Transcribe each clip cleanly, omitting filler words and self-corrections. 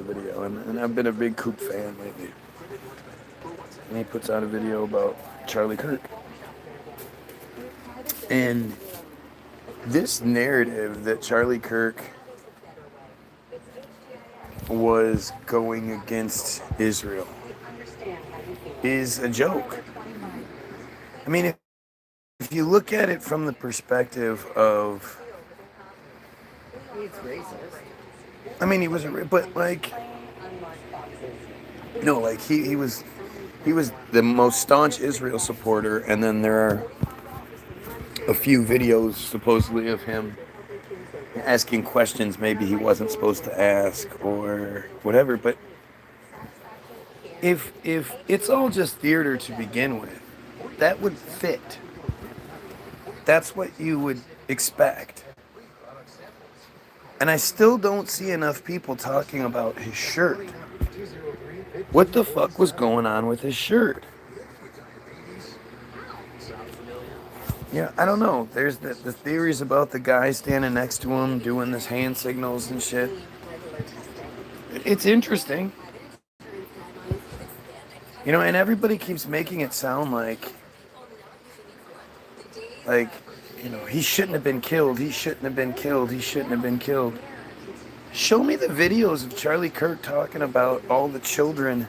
a video, and I've been a big Coop fan lately. And he puts out a video about Charlie Kirk. And this narrative that Charlie Kirk was going against Israel is a joke. I mean, if you look at it from the perspective of, He's racist. I mean, he was, but like, no, like he was the most staunch Israel supporter, and then there are a few videos supposedly of him asking questions maybe he wasn't supposed to ask or whatever. But if it's all just theater to begin with, that would fit. That's what you would expect. And I still don't see enough people talking about his shirt. What the fuck was going on with his shirt? Yeah, I don't know. There's the theories about the guy standing next to him doing this hand signals and shit. It's interesting. You know, and everybody keeps making it sound like, you know, he shouldn't have been killed. He shouldn't have been killed. He shouldn't have been killed. Show me the videos of Charlie Kirk talking about all the children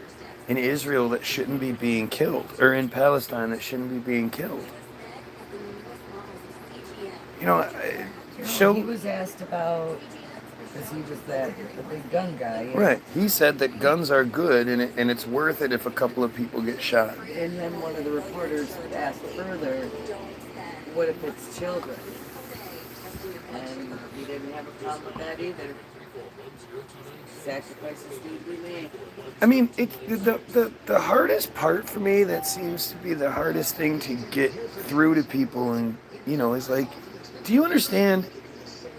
in Israel that shouldn't be being killed, or in Palestine that shouldn't be being killed. You know, show. He was asked about, because he was the big gun guy. Right. He said that guns are good and it's worth it if a couple of people get shot. And then one of the reporters asked further, what if it's children? And he didn't have a problem with that either. Sacrifices need to be made. I mean, the hardest part for me, that seems to be the hardest thing to get through to people, and, you know, is like, do you understand?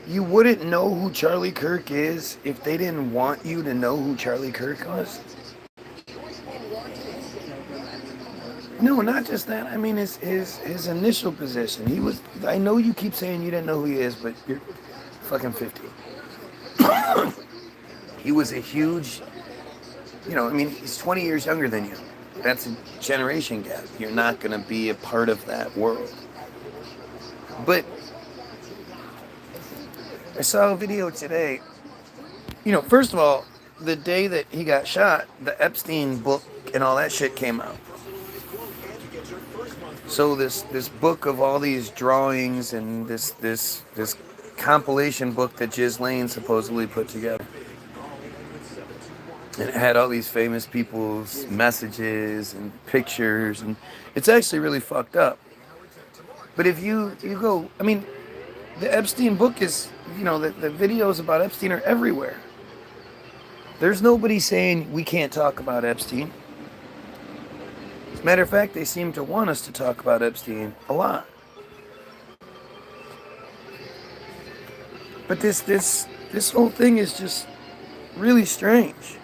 You wouldn't know who Charlie Kirk is if they didn't want you to know who Charlie Kirk was. No, not just that. I mean, his initial position. He was. I know you keep saying you didn't know who he is, but you're fucking 50. He was a huge. You know, I mean, he's 20 years younger than you. That's a generation gap. You're not going to be a part of that world. But I saw a video today. You know, first of all, the day that he got shot, the Epstein book and all that shit came out. So this book of all these drawings and this compilation book that Ghislaine supposedly put together. And it had all these famous people's messages and pictures, and it's actually really fucked up. But if you go, I mean, the Epstein book is, you know, the videos about Epstein are everywhere. There's nobody saying we can't talk about Epstein. As a matter of fact, they seem to want us to talk about Epstein a lot. But this whole thing is just really strange.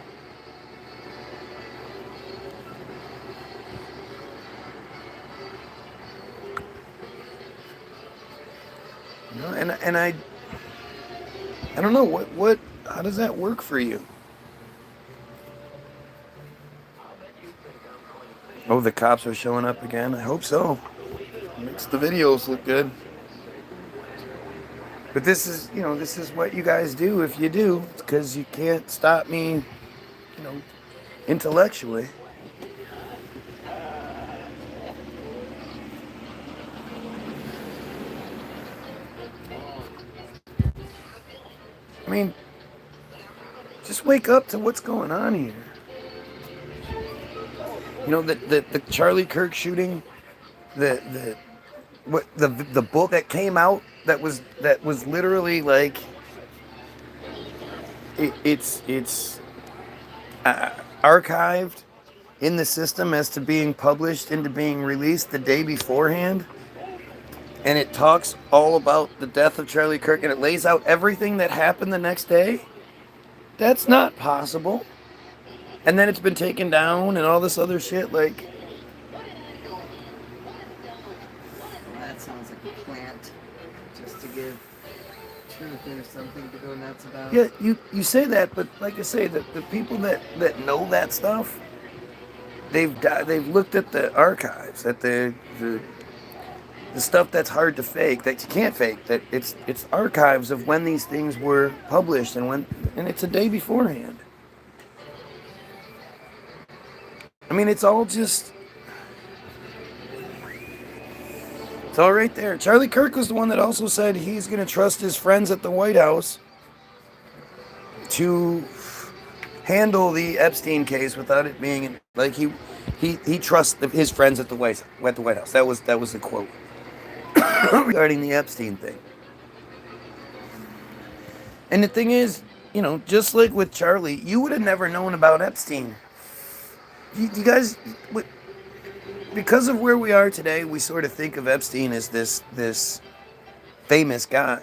You know, and I don't know what how does that work for you? Oh, the cops are showing up again. I hope so. Makes the videos look good. But this is, you know, this is what you guys do if you do. It's because you can't stop me, you know, intellectually. I mean, just wake up to what's going on here. You know, the Charlie Kirk shooting, the book that came out that was literally like it's archived in the system as to being published into being released the day beforehand, and it talks all about the death of Charlie Kirk, and it lays out everything that happened the next day. That's not possible. And then it's been taken down and all this other shit, like. Well, that sounds like a plant, just to give truth there's something to go nuts about. Yeah, you say that, but like I say, the people that know that stuff, they've looked at the archives, at the stuff that's hard to fake, that you can't fake, that it's archives of when these things were published and it's a day beforehand. I mean, it's all right there. Charlie Kirk was the one that also said he's going to trust his friends at the White House to handle the Epstein case without it being like he trusts his friends at the White House. That was the quote regarding the Epstein thing. And the thing is, just like with Charlie, you would have never known about Epstein. You guys, because of where we are today, we sort of think of Epstein as this famous guy.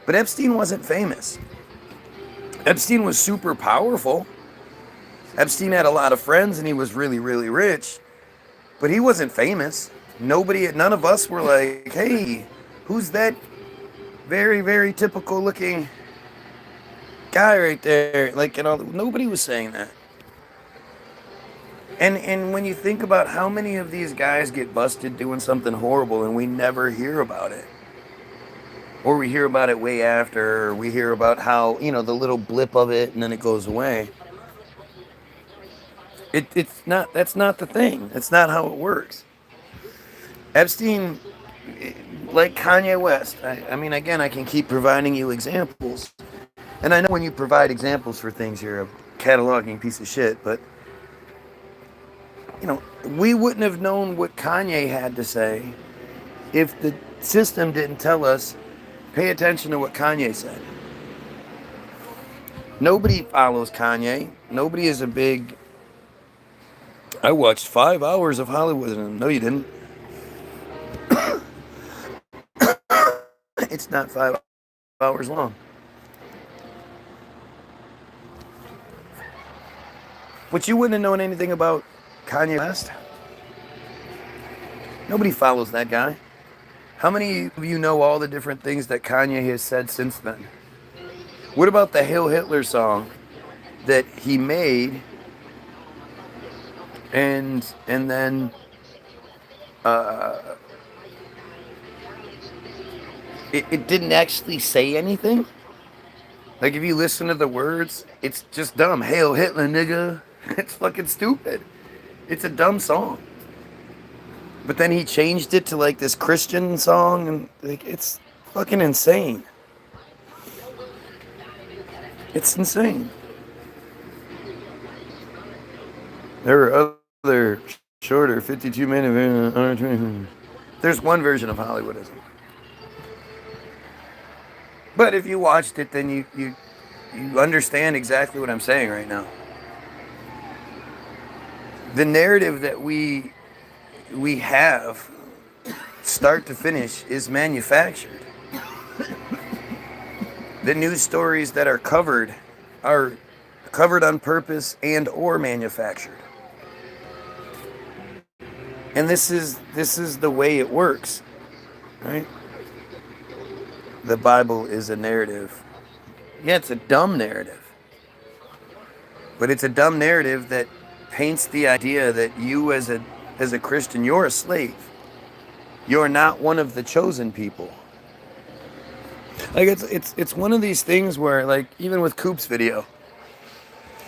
But Epstein wasn't famous. Epstein was super powerful. Epstein had a lot of friends and he was really, really rich. But he wasn't famous. None of us were like, hey, who's that very, very typical looking guy right there? Like, nobody was saying that. And when you think about how many of these guys get busted doing something horrible and we never hear about it, or we hear about it way after, or we hear about how, the little blip of it and then it goes away. That's not the thing. That's not how it works. Epstein, like Kanye West, I mean, again, I can keep providing you examples. And I know when you provide examples for things, you're a cataloging piece of shit, but we wouldn't have known what Kanye had to say if the system didn't tell us, pay attention to what Kanye said. Nobody follows Kanye. Nobody is a big, I watched 5 hours of Hollywood. No, you didn't. It's not 5 hours long. But you wouldn't have known anything about Kanye West. Nobody follows that guy. How many of you know all the different things that Kanye has said since then? What about the Hail Hitler song that he made and then it didn't actually say anything? Like, if you listen to the words, it's just dumb. Hail Hitler, nigga. It's fucking stupid. It's a dumb song. But then he changed it to like this Christian song, and like, it's fucking insane. It's insane. There are other shorter 52-minute. There's one version of Hollywoodism. But if you watched it, then you understand exactly what I'm saying right now. The narrative that we have, start to finish, is manufactured. The news stories that are covered on purpose and or manufactured. And this is the way it works, right? The Bible is a narrative. Yeah, it's a dumb narrative. But it's a dumb narrative that paints the idea that you as a Christian, you're a slave. You're not one of the chosen people. Like, it's one of these things where, like, even with Coop's video,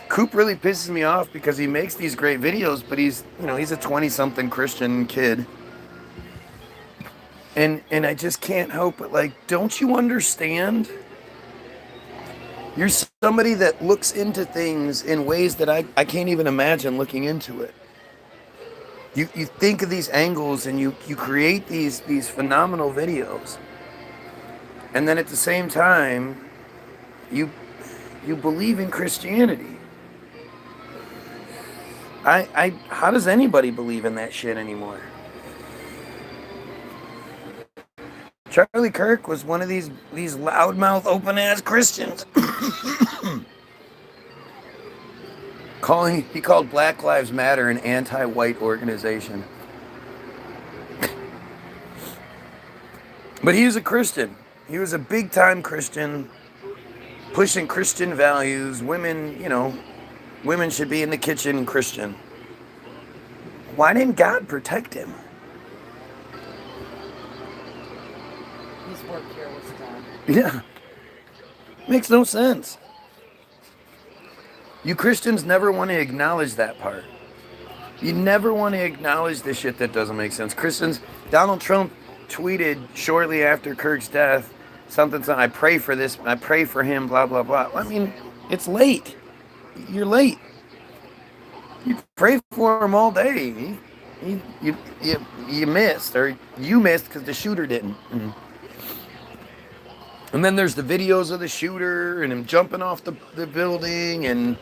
Coop really pisses me off because he makes these great videos, but he's a 20-something Christian kid. And I just can't help it. Like, don't you understand? You're somebody that looks into things in ways that I can't even imagine looking into it. You think of these angles and you create these phenomenal videos. And then at the same time, you believe in Christianity. How does anybody believe in that shit anymore? Charlie Kirk was one of these loudmouth, open-ass Christians. He called Black Lives Matter an anti-white organization. But he was a Christian. He was a big time Christian, pushing Christian values. Women, women should be in the kitchen Christian. Why didn't God protect him? He's more careless God. Yeah. Makes no sense. You Christians never want to acknowledge that part. You never want to acknowledge the shit that doesn't make sense. Christians, Donald Trump tweeted shortly after Kirk's death, something, I pray for this, I pray for him, blah, blah, blah. I mean, it's late. You're late. You pray for him all day. You missed, or you missed because the shooter didn't. And then there's the videos of the shooter and him jumping off the building and,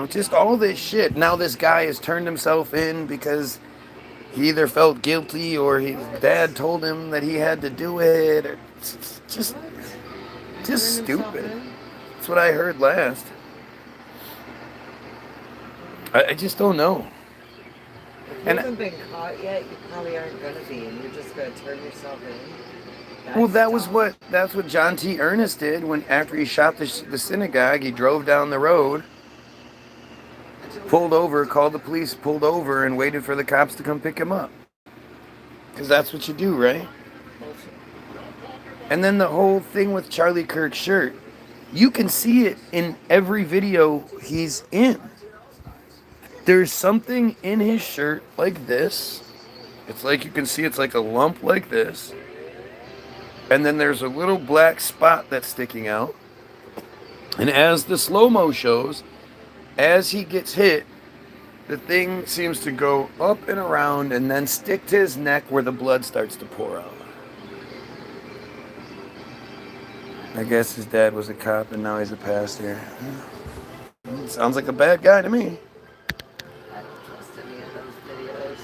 just all this shit. Now this guy has turned himself in because he either felt guilty or his dad told him that he had to do it. Or it's just stupid. That's what I heard last. I just don't know. If you haven't been caught yet, you probably aren't going to be, and you're just going to turn yourself in. Well, that's what John T. Ernest did when after he shot the synagogue. He drove down the road, pulled over, called the police, pulled over, and waited for the cops to come pick him up. Because that's what you do, right? And then the whole thing with Charlie Kirk's shirt, you can see it in every video he's in. There's something in his shirt like this. It's like you can see it's like a lump like this. And then there's a little black spot that's sticking out. And as the slow-mo shows, as he gets hit, the thing seems to go up and around and then stick to his neck where the blood starts to pour out. I guess his dad was a cop and now he's a pastor. Sounds like a bad guy to me. I don't trust any of those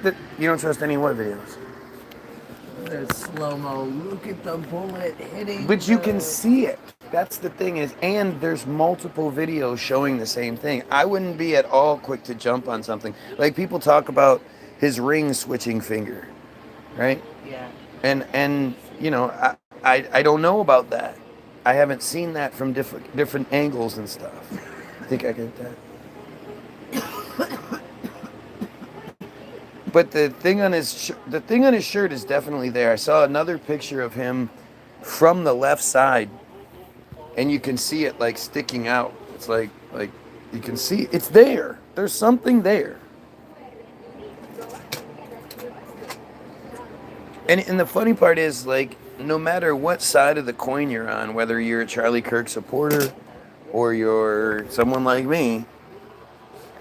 videos. You don't trust any what videos? There's slow-mo. Look at the bullet hitting. But you can see it. That's the thing is, and there's multiple videos showing the same thing. I wouldn't be at all quick to jump on something. Like people talk about his ring switching finger, right? Yeah. And I don't know about that. I haven't seen that from different angles and stuff. I think I get that. But the thing on his shirt is definitely there. I saw another picture of him from the left side, and you can see it like sticking out. It's like you can see it's there. There's something there. And the funny part is, like, no matter what side of the coin you're on, whether you're a Charlie Kirk supporter or you're someone like me,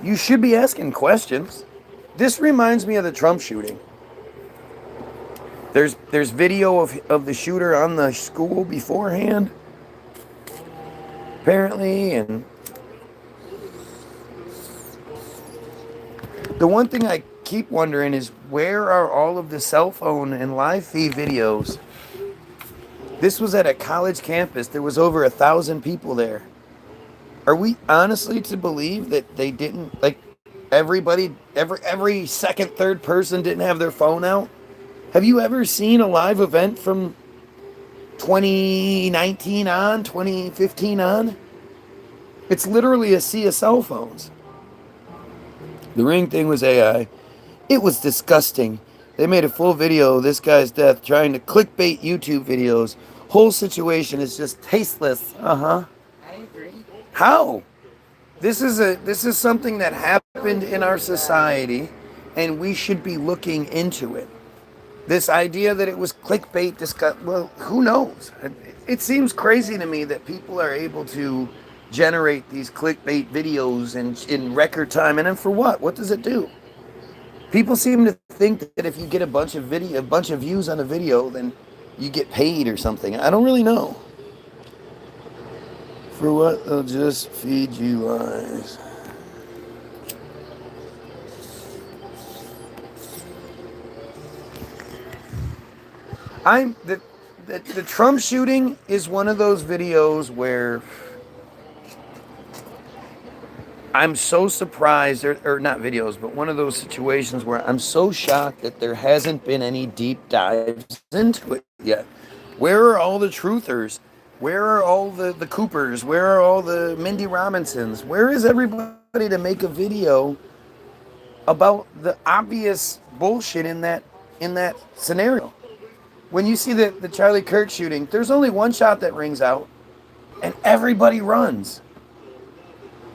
you should be asking questions. This reminds me of the Trump shooting. There's video of the shooter on the school beforehand, apparently, and the one thing I keep wondering is where are all of the cell phone and live feed videos? This was at a college campus. There was over 1,000 people there. Are we honestly to believe that they didn't, like, everybody, every second, third person didn't have their phone out? Have you ever seen a live event from 2019 on, 2015 on? It's literally a sea of cell phones. The ring thing was AI. It was disgusting. They made a full video of this guy's death trying to clickbait YouTube videos. Whole situation is just tasteless. I agree. How? This is something that happened in our society, and we should be looking into it. This idea that it was clickbait, well, who knows? It seems crazy to me that people are able to generate these clickbait videos in record time, and then for what? What does it do? People seem to think that if you get a bunch of views on a video, then you get paid or something. I don't really know. For what? They'll just feed you lies. The Trump shooting is one of those videos where I'm so surprised, or not videos, but one of those situations where I'm so shocked that there hasn't been any deep dives into it yet. Where are all the truthers? Where are all the Coopers? Where are all the Mindy Robinsons? Where is everybody to make a video about the obvious bullshit in that scenario? When you see the Charlie Kirk shooting, there's only one shot that rings out, and everybody runs.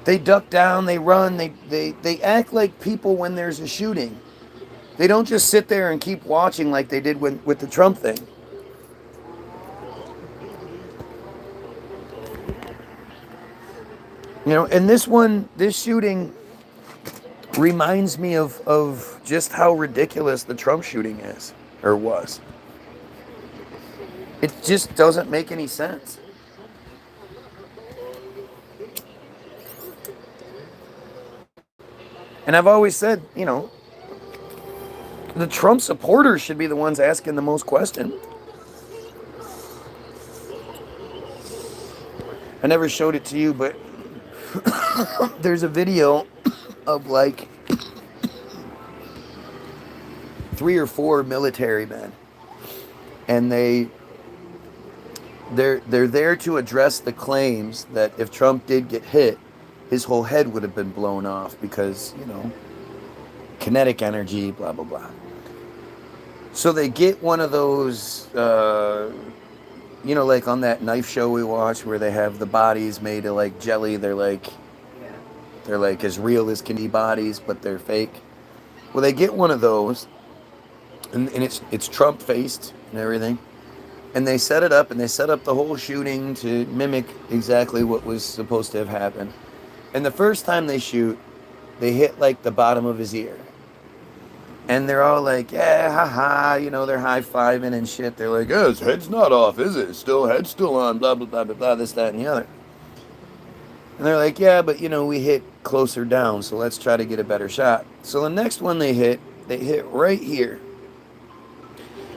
They duck down, they run, they act like people when there's a shooting. They don't just sit there and keep watching like they did with the Trump thing. You know, and this shooting reminds me of just how ridiculous the Trump shooting is, or was. It just doesn't make any sense. And I've always said, you know, the Trump supporters should be the ones asking the most questions. I never showed it to you, but there's a video of like 3 or 4 military men, and they're there to address the claims that if Trump did get hit, his whole head would have been blown off because, you know, kinetic energy, blah blah blah. So they get one of those, you know, like on that knife show we watch where they have the bodies made of like jelly. They're like as real as can be bodies, but they're fake. Well, they get one of those, and it's Trump faced and everything, and they set it up, and they set up the whole shooting to mimic exactly what was supposed to have happened. And the first time they shoot, they hit like the bottom of his ear. And they're all like, yeah, haha, you know, they're high-fiving and shit. They're like, oh, his head's not off, is it? Head's still on, blah, blah, blah, blah, blah, this, that, and the other. And they're like, yeah, but, you know, we hit closer down, so let's try to get a better shot. So the next one they hit right here.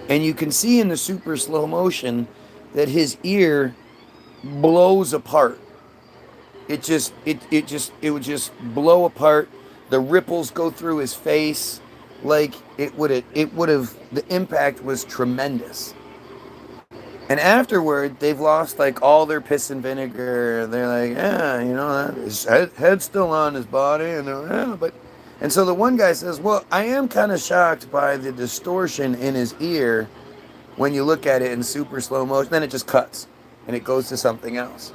And you can see in the super slow motion that his ear blows apart. It would just blow apart. The ripples go through his face. Like it would have, the impact was tremendous. And afterward, they've lost like all their piss and vinegar. They're like, yeah, you know, his head's still on his body, and they're like, yeah, but. And so the one guy says, well, I am kind of shocked by the distortion in his ear when you look at it in super slow motion. Then it just cuts and it goes to something else.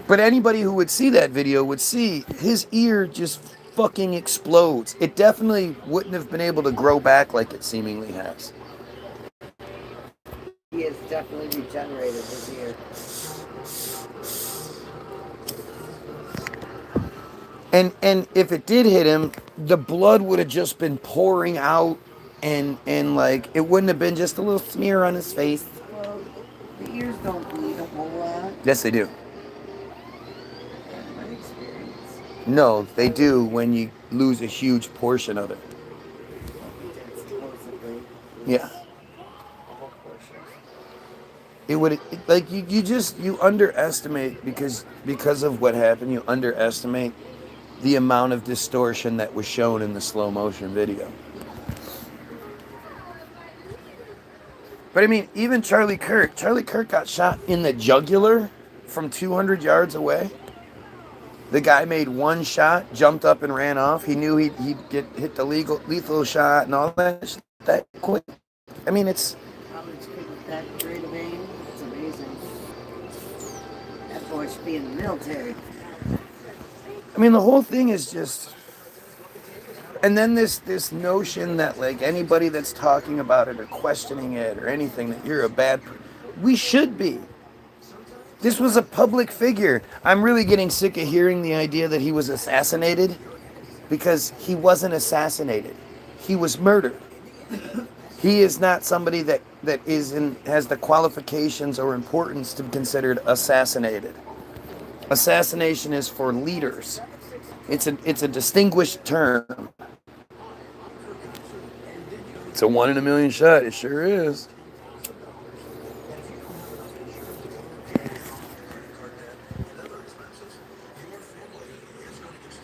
But anybody who would see that video would see his ear just fucking explodes. It definitely wouldn't have been able to grow back like it seemingly has. He has definitely regenerated his ear. And if it did hit him, the blood would have just been pouring out, and like it wouldn't have been just a little smear on his face. Well, the ears don't bleed a whole lot. Yes, they do. In my experience. No, they do when you lose a huge portion of it. Supposedly. Yeah. It would, like, you underestimate, because of what happened, you underestimate the amount of distortion that was shown in the slow motion video. But I mean, even Charlie Kirk got shot in the jugular from 200 yards away. The guy made one shot, jumped up and ran off. He knew he'd hit the lethal shot and all that quick. I mean, it's... College kid with that great of aim, it's amazing. That boy should be in the military. I mean, the whole thing is just... And then this notion that, like, anybody that's talking about it or questioning it or anything, that you're a bad... We should be. This was a public figure. I'm really getting sick of hearing the idea that he was assassinated, because he wasn't assassinated. He was murdered. He is not somebody that has the qualifications or importance to be considered assassinated. Assassination is for leaders. It's a distinguished term. It's a 1 in a million shot. It sure is.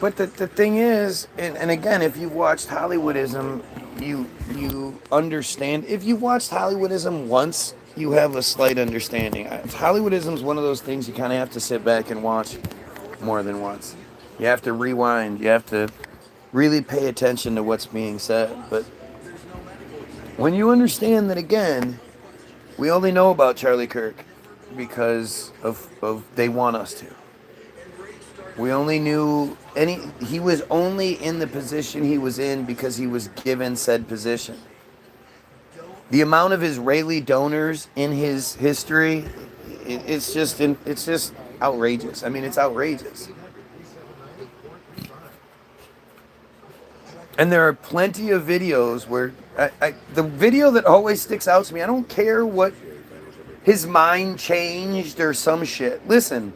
But the thing is, and again, if you've watched Hollywoodism, you understand. If you watched Hollywoodism once, you have a slight understanding. Hollywoodism is one of those things you kind of have to sit back and watch more than once. You have to rewind. You have to really pay attention to what's being said. But when you understand that, again, we only know about Charlie Kirk because of they want us to. We only knew he was only in the position he was in because he was given said position. The amount of Israeli donors in his history, it's just outrageous. I mean, it's outrageous. And there are plenty of videos where the video that always sticks out to me, I don't care what his mind changed or some shit. Listen,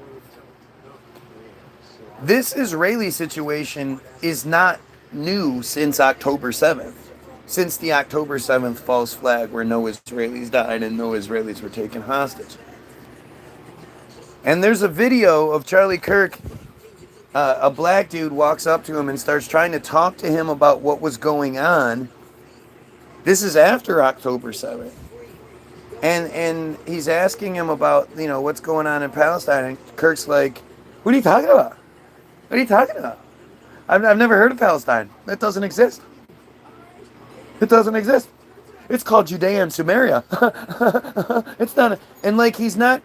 this Israeli situation is not new since October 7th. Since the October 7th false flag where no Israelis died and no Israelis were taken hostage. And there's a video of Charlie Kirk. A black dude walks up to him and starts trying to talk to him about what was going on. This is after October 7th. And he's asking him about, what's going on in Palestine. And Kirk's like, what are you talking about? What are you talking about? I've never heard of Palestine. That doesn't exist. It doesn't exist. It's called Judea and Samaria. It's not. And he's not.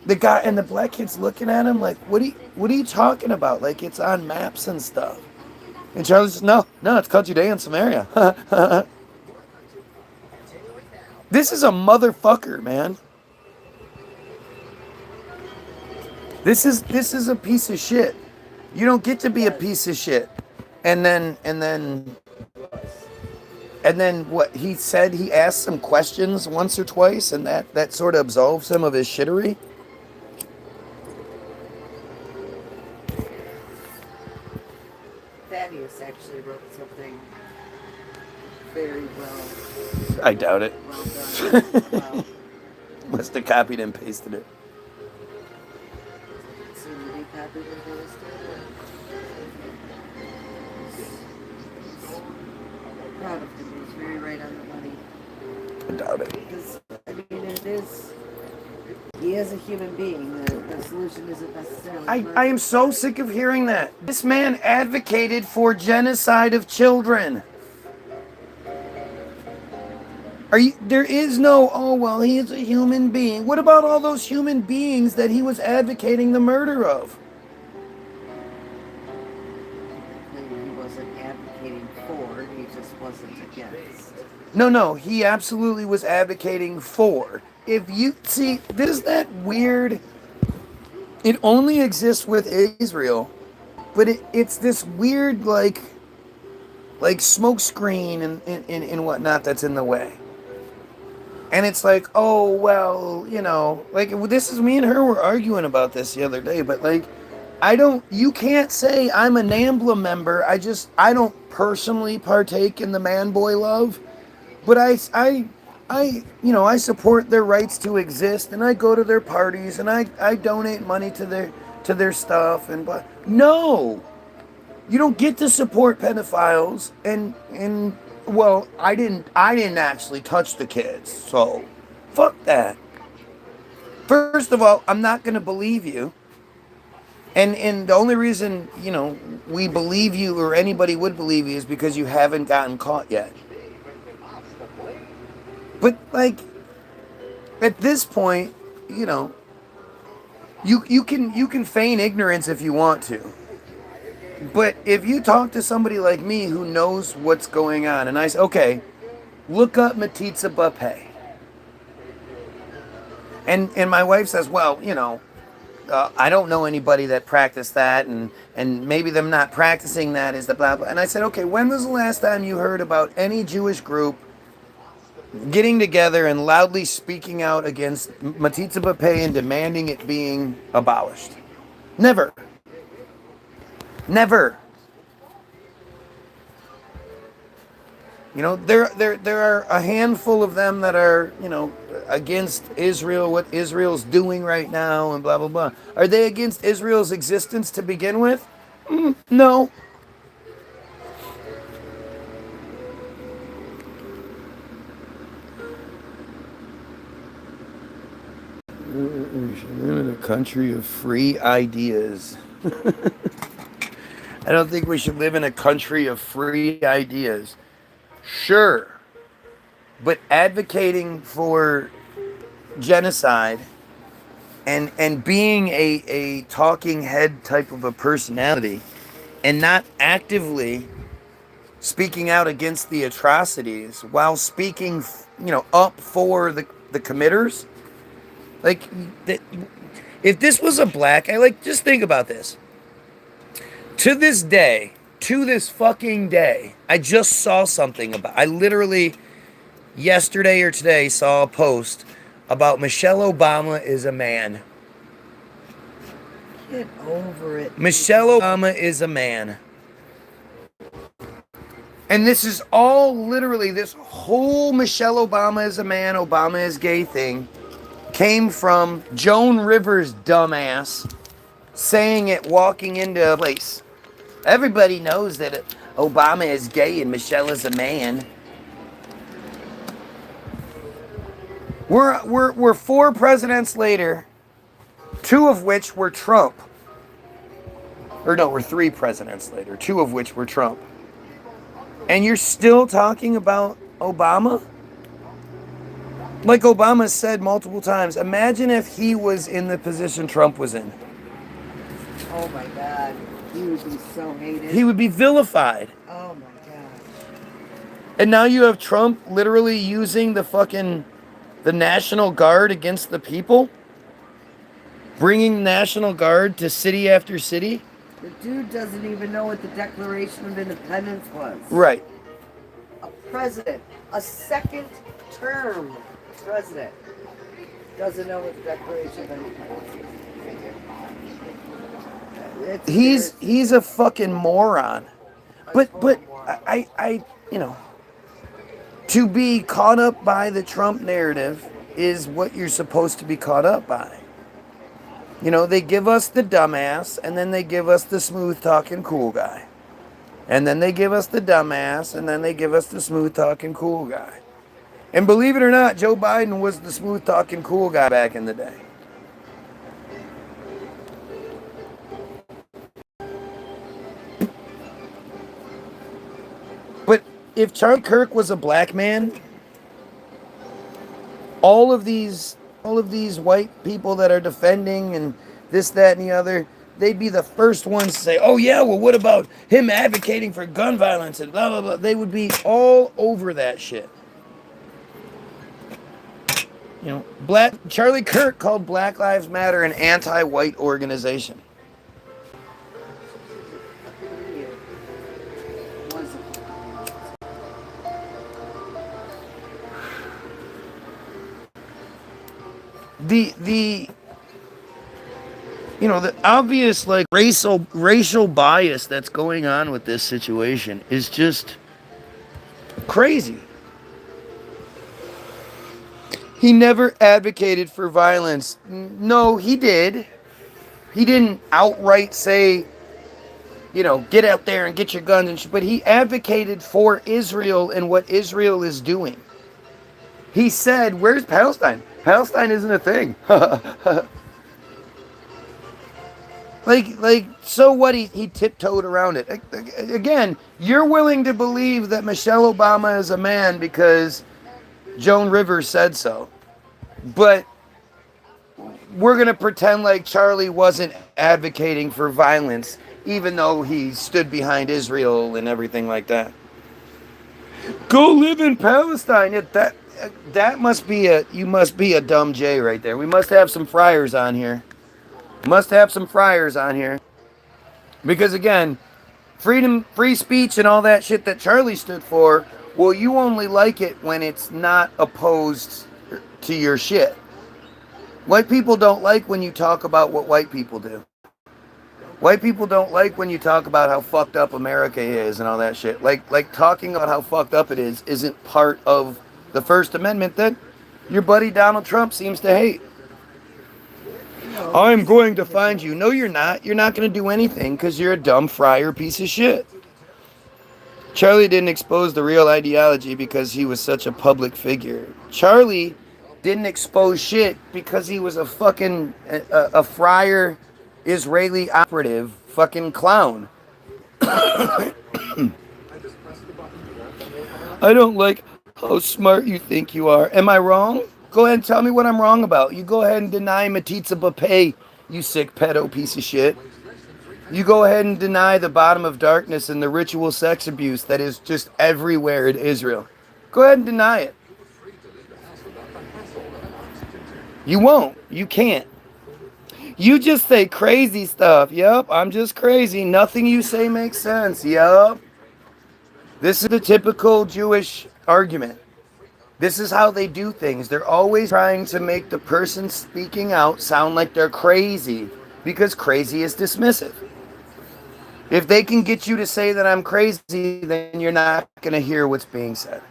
The guy and the black kid's looking at him like, what are you talking about? Like, it's on maps and stuff. And Charlie says, no, it's called Judea and Samaria. This is a motherfucker, man. This is a piece of shit. You don't get to be a piece of shit. And then what he said, he asked some questions once or twice, and that sort of absolves him of his shittery. Thaddeus actually wrote something very well. I doubt it. Well done. Wow. Must have copied and pasted it. So did he copy and paste it? Proud of him. He was very right on the money. I doubt it. Because, I mean, it is... He is a human being. The solution isn't necessarily... I am so sick of hearing that. This man advocated for genocide of children. There is no, oh, well, he is a human being. What about all those human beings that he was advocating the murder of? He wasn't advocating for, he just wasn't against. No, he absolutely was advocating for. If you see, there's that weird, it only exists with Israel, but it's this weird, like smoke screen and whatnot that's in the way. And it's like, oh, well, this is, me and her were arguing about this the other day, but you can't say I'm a NAMBLA member. I don't personally partake in the man-boy love, but I support their rights to exist, and I go to their parties, and I donate money to their stuff, no, you don't get to support pedophiles, and well, I didn't actually touch the kids, so fuck that. First of all, I'm not gonna believe you, and the only reason we believe you or anybody would believe you is because you haven't gotten caught yet. But at this point, you can feign ignorance if you want to. But if you talk to somebody like me who knows what's going on, and I say, okay, look up Matitza Bapeh. And my wife says, well, I don't know anybody that practiced that, and maybe them not practicing that is the blah blah. And I said, okay, when was the last time you heard about any Jewish group getting together and loudly speaking out against Matitza Bapeh and demanding it being abolished? Never. Never. There are a handful of them that are, against Israel, what Israel's doing right now, and blah, blah, blah. Are they against Israel's existence to begin with? No. We should live in a country of free ideas. I don't think we should live in a country of free ideas. Sure, but advocating for genocide and being a talking head type of a personality and not actively speaking out against the atrocities while speaking, up for the committers. Like, if this was a black, just think about this. To this day, to this fucking day, I just saw something I literally, yesterday or today, saw a post about Michelle Obama is a man. Get over it. Michelle Obama is a man. And this is all literally, this whole Michelle Obama is a man, Obama is gay thing came from Joan Rivers' dumbass saying it walking into a place. Everybody knows that Obama is gay and Michelle is a man. We're 4 presidents later, 2 of which were Trump. Or no, we're 3 presidents later, 2 of which were Trump. And you're still talking about Obama? Like Obama said multiple times, imagine if he was in the position Trump was in. Oh my God. He would be so hated. He would be vilified. Oh my God. And now you have Trump literally using the National Guard against the people? Bringing National Guard to city after city? The dude doesn't even know what the Declaration of Independence was. Right. A president, a second term president, doesn't know what the Declaration of Independence is. He's a fucking moron. But I to be caught up by the Trump narrative is what you're supposed to be caught up by. They give us the dumbass, and then they give us the smooth-talking cool guy. And then they give us the dumbass, and then they give us the smooth-talking cool guy. And believe it or not, Joe Biden was the smooth-talking cool guy back in the day. But if Charlie Kirk was a black man, all of these white people that are defending and this, that, and the other, they'd be the first ones to say, oh yeah, well what about him advocating for gun violence and blah, blah, blah. They would be all over that shit. Charlie Kirk called Black Lives Matter an anti-white organization. The obvious racial bias that's going on with this situation is just crazy. He never advocated for violence. No, he did. He didn't outright say, get out there and get your guns and shit, but he advocated for Israel and what Israel is doing. He said, where's Palestine? Palestine isn't a thing. So what? He tiptoed around it. Again, you're willing to believe that Michelle Obama is a man because Joan Rivers said so. But we're going to pretend like Charlie wasn't advocating for violence, even though he stood behind Israel and everything like that. Go live in Palestine. That must be you must be a dumb J right there. We must have some friars on here. Because again, freedom, free speech and all that shit that Charlie stood for, well, you only like it when it's not opposed to your shit. White people don't like when you talk about what white people do. White people don't like when you talk about how fucked up America is and all that shit. Like talking about how fucked up it is isn't part of the First Amendment that your buddy Donald Trump seems to hate. I'm going to find you. No, you're not. You're not going to do anything because you're a dumb friar piece of shit. Charlie didn't expose the real ideology because he was such a public figure. Charlie didn't expose shit because he was a fucking a friar Israeli operative fucking clown. I don't like how smart you think you are. Am I wrong? Go ahead and tell me what I'm wrong about. You go ahead and deny Matitza Bapay, you sick pedo piece of shit. You go ahead and deny the bottom of darkness and the ritual sex abuse that is just everywhere in Israel. Go ahead and deny it. You won't. You can't. You just say crazy stuff. Yep, I'm just crazy. Nothing you say makes sense. Yep. This is the typical Jewish argument. This is how they do things. They're always trying to make the person speaking out sound like they're crazy because crazy is dismissive. If they can get you to say that I'm crazy, then you're not going to hear what's being said.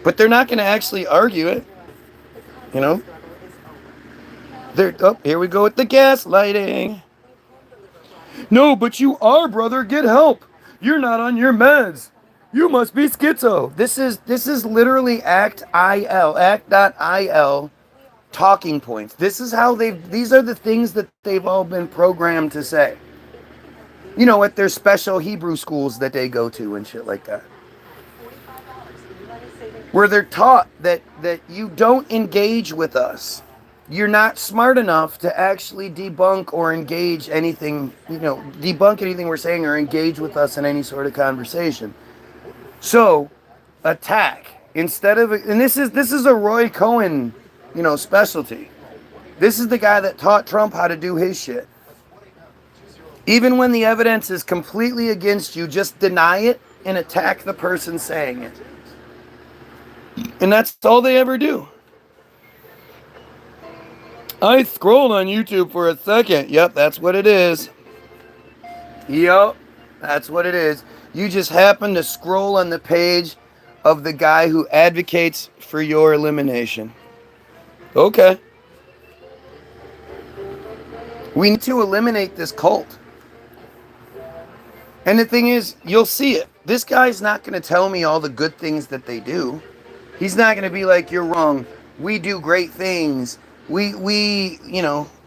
But they're not going to actually argue it. You know? Oh, here we go with the gaslighting. No, but you are, brother. Get help. You're not on your meds. You must be schizo. This is literally act.il talking points. This is how these are the things that they've all been programmed to say. You know, at their special Hebrew schools that they go to and shit like that. Where they're taught that you don't engage with us. You're not smart enough to actually debunk or engage anything, debunk anything we're saying or engage with us in any sort of conversation. So, attack. Instead of, and this is a Roy Cohen, specialty. This is the guy that taught Trump how to do his shit. Even when the evidence is completely against you, just deny it and attack the person saying it. And that's all they ever do. I scrolled on YouTube for a second. Yep, that's what it is. Yep, that's what it is. You just happen to scroll on the page of the guy who advocates for your elimination. Okay. We need to eliminate this cult. And the thing is, you'll see it. This guy's not going to tell me all the good things that they do. He's not going to be like, you're wrong. We do great things. We,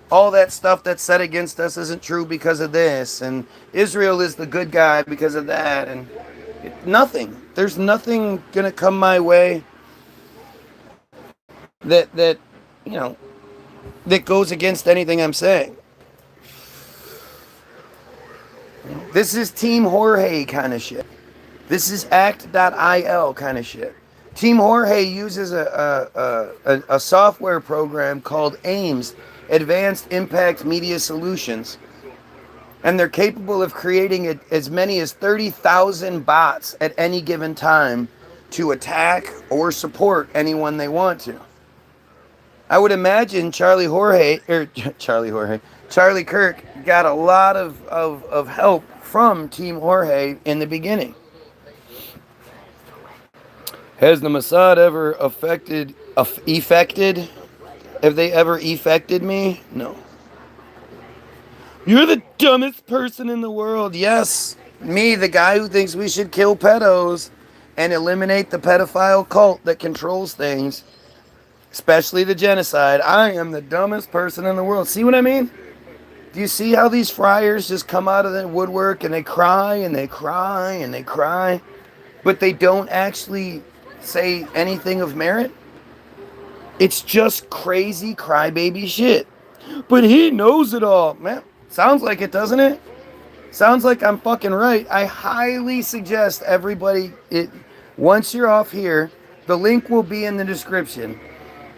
all that stuff that's said against us isn't true because of this. And Israel is the good guy because of that. And nothing. There's nothing going to come my way that goes against anything I'm saying. This is Team Jorge kind of shit. This is act.il kind of shit. Team Jorge uses a software program called AIMS, Advanced Impact Media Solutions. And they're capable of creating as many as 30,000 bots at any given time to attack or support anyone they want to. I would imagine Charlie Kirk got a lot of help from Team Jorge in the beginning. Has the Mossad ever effected? Have they ever effected me? No. You're the dumbest person in the world. Yes, me, the guy who thinks we should kill pedos and eliminate the pedophile cult that controls things, especially the genocide. I am the dumbest person in the world. See what I mean? Do you see how these friars just come out of the woodwork and they cry and they cry and they cry, but they don't actually say anything of merit? It's just crazy crybaby shit. But he knows it all. Man, sounds like it, doesn't it? Sounds like I'm fucking right. I highly suggest everybody, once you're off here, the link will be in the description.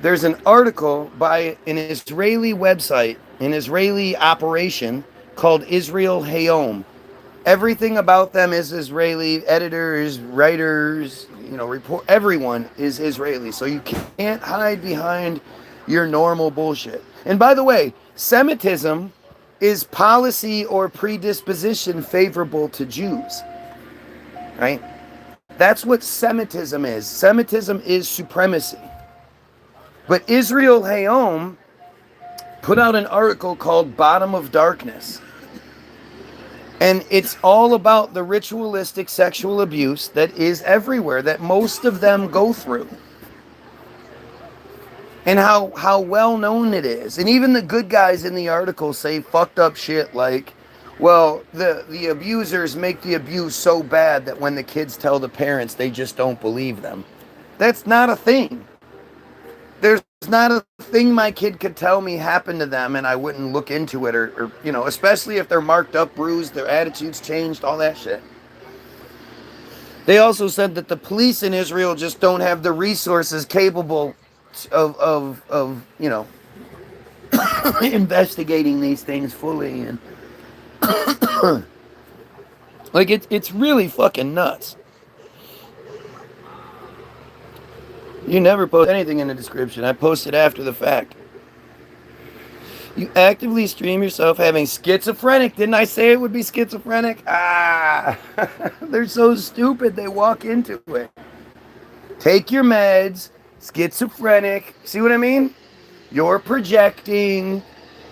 There's an article by an Israeli website, an Israeli operation called Israel Hayom. Everything about them is Israeli. Editors, writers, everyone is Israeli. So you can't hide behind your normal bullshit. And by the way, Semitism is policy or predisposition favorable to Jews. Right? That's what Semitism is. Semitism is supremacy. But Israel Hayom put out an article called Bottom of Darkness. And it's all about the ritualistic sexual abuse that is everywhere, that most of them go through. and how well known it is. And even the good guys in the article say fucked up shit like, well, the abusers make the abuse so bad that when the kids tell the parents, they just don't believe them. That's not a thing. There's not a thing my kid could tell me happened to them and I wouldn't look into it, or you know, especially if they're marked up, bruised, their attitudes changed, all that shit. They also said that the police in Israel just don't have the resources capable of you know, investigating these things fully, and like it's really fucking nuts. You never post anything in the description. I posted after the fact. You actively stream yourself having schizophrenic. Didn't I say it would be schizophrenic? Ah, they're so stupid. They walk into it. Take your meds. Schizophrenic. See what I mean? You're projecting.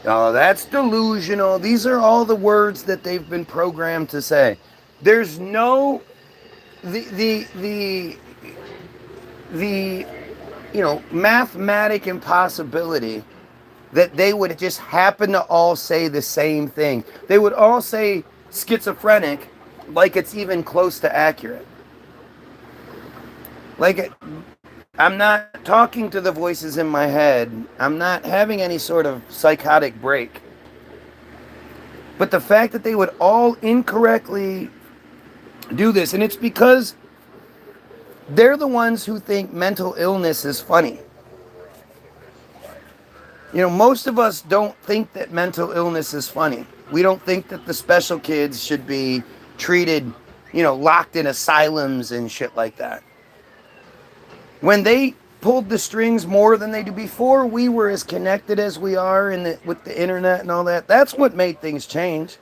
Oh, that's delusional. These are all the words that they've been programmed to say. There's no the you know, mathematic impossibility that they would just happen to all say the same thing. They would all say schizophrenic like it's even close to accurate. Like, I'm not talking to the voices in my head. I'm not having any sort of psychotic break. But the fact that they would all incorrectly do this, and it's because they're the ones who think mental illness is funny. You know, most of us don't think that mental illness is funny. We don't think that the special kids should be treated, you know, locked in asylums and shit like that. When they pulled the strings more than they do before, we were as connected as we are with the internet and all that. That's what made things change.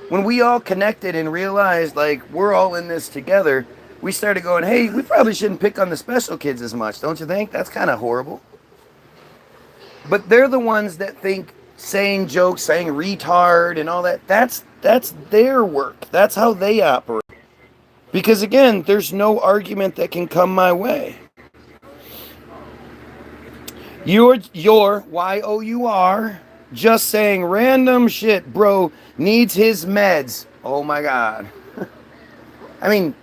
When we all connected and realized, like, we're all in this together, we started going, hey, we probably shouldn't pick on the special kids as much, don't you think? That's kind of horrible. But they're the ones that think saying jokes, saying retard and all that, that's their work. That's how they operate. Because again, there's no argument that can come my way. You're Y-O-U-R, just saying random shit, bro, needs his meds. Oh my God. I mean,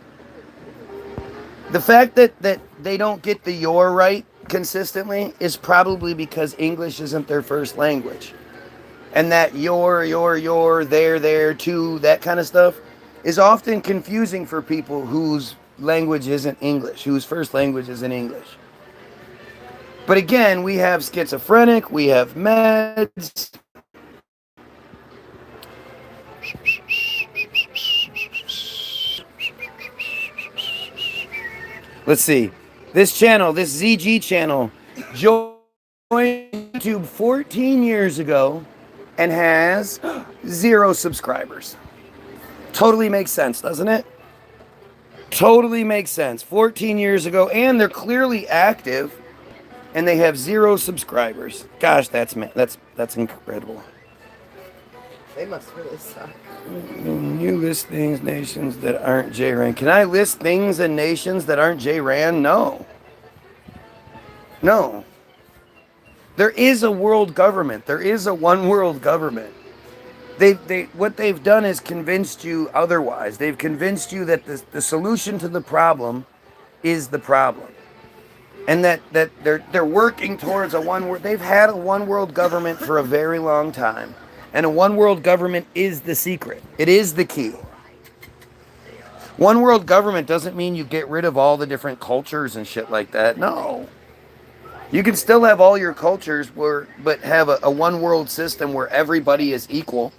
the fact that they don't get the your right consistently is probably because English isn't their first language. And that your, there, too, that kind of stuff is often confusing for people whose language isn't English, whose first language isn't English. But again, we have schizophrenic, we have meds. Let's see. This channel, this ZG channel, joined YouTube 14 years ago and has 0 subscribers. Totally makes sense, doesn't it? Totally makes sense. 14 years ago, and they're clearly active, and they have 0 subscribers. Gosh, that's incredible. They must really suck. You list things, nations that aren't J-Ran. Can I list things and nations that aren't J-Ran? No. No. There is a world government. There is a one world government. What they've done is convinced you otherwise. They've convinced you that the solution to the problem is the problem. And that they're working towards a one world. They've had a one world government for a very long time. And a one world government is the secret. It is the key. One world government doesn't mean you get rid of all the different cultures and shit like that. No. You can still have all your cultures, but have a one world system where everybody is equal.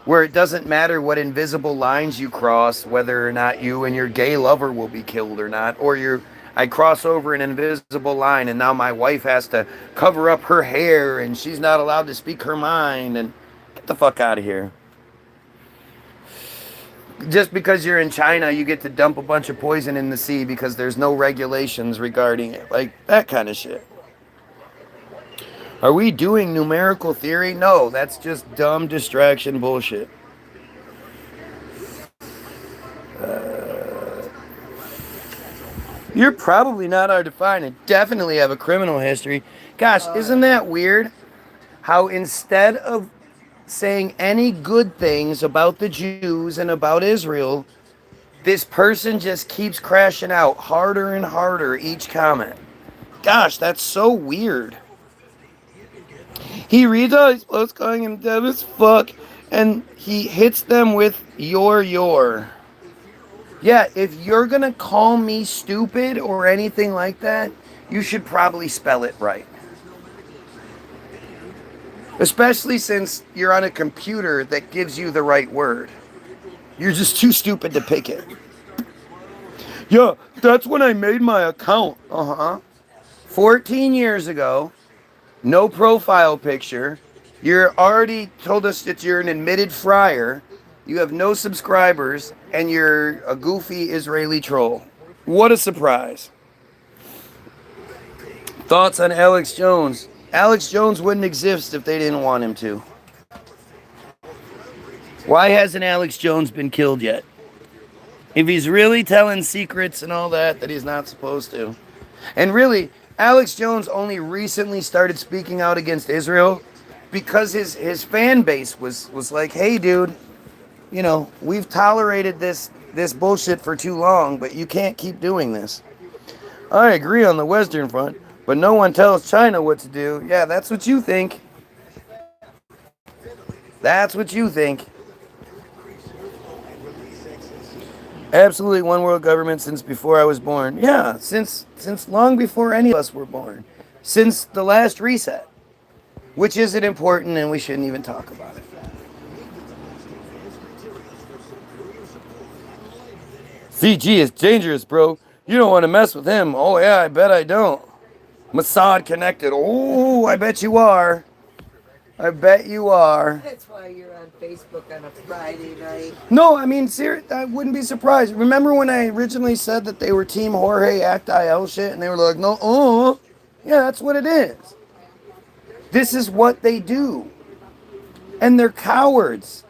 Where it doesn't matter what invisible lines you cross, whether or not you and your gay lover will be killed or not. Or I cross over an invisible line and now my wife has to cover up her hair and she's not allowed to speak her mind. And get the fuck out of here. Just because you're in China, you get to dump a bunch of poison in the sea because there's no regulations regarding it. Like, that kind of shit. Are we doing numerical theory? No, that's just dumb distraction bullshit. You're probably not hard to find and definitely have a criminal history. Gosh, isn't that weird? How instead of saying any good things about the Jews and about Israel, this person just keeps crashing out harder and harder each comment. Gosh, that's so weird. He reads all these posts calling him dumb as fuck, and he hits them with your. Yeah, if you're gonna call me stupid or anything like that, you should probably spell it right. Especially since you're on a computer that gives you the right word. You're just too stupid to pick it. Yeah, that's when I made my account. 14 years ago, no profile picture. You're already told us that you're an admitted friar. You have no subscribers, and you're a goofy Israeli troll. What a surprise. Thoughts on Alex Jones? Alex Jones wouldn't exist if they didn't want him to. Why hasn't Alex Jones been killed yet? If he's really telling secrets and all that he's not supposed to. And really, Alex Jones only recently started speaking out against Israel because his fan base was like, hey, dude, you know, we've tolerated this bullshit for too long, but you can't keep doing this. I agree on the Western Front, but no one tells China what to do. Yeah, that's what you think. That's what you think. Absolutely one world government since before I was born. Yeah, since long before any of us were born. Since the last reset. Which isn't important and we shouldn't even talk about it. CG is dangerous, bro. You don't want to mess with him. Oh yeah, I bet I don't. Mossad connected. Oh, I bet you are. I bet you are. That's why you're on Facebook on a Friday night. No, I mean, I wouldn't be surprised. Remember when I originally said that they were Team Jorge Act IL shit, and they were like, no, yeah, that's what it is. This is what they do, and they're cowards.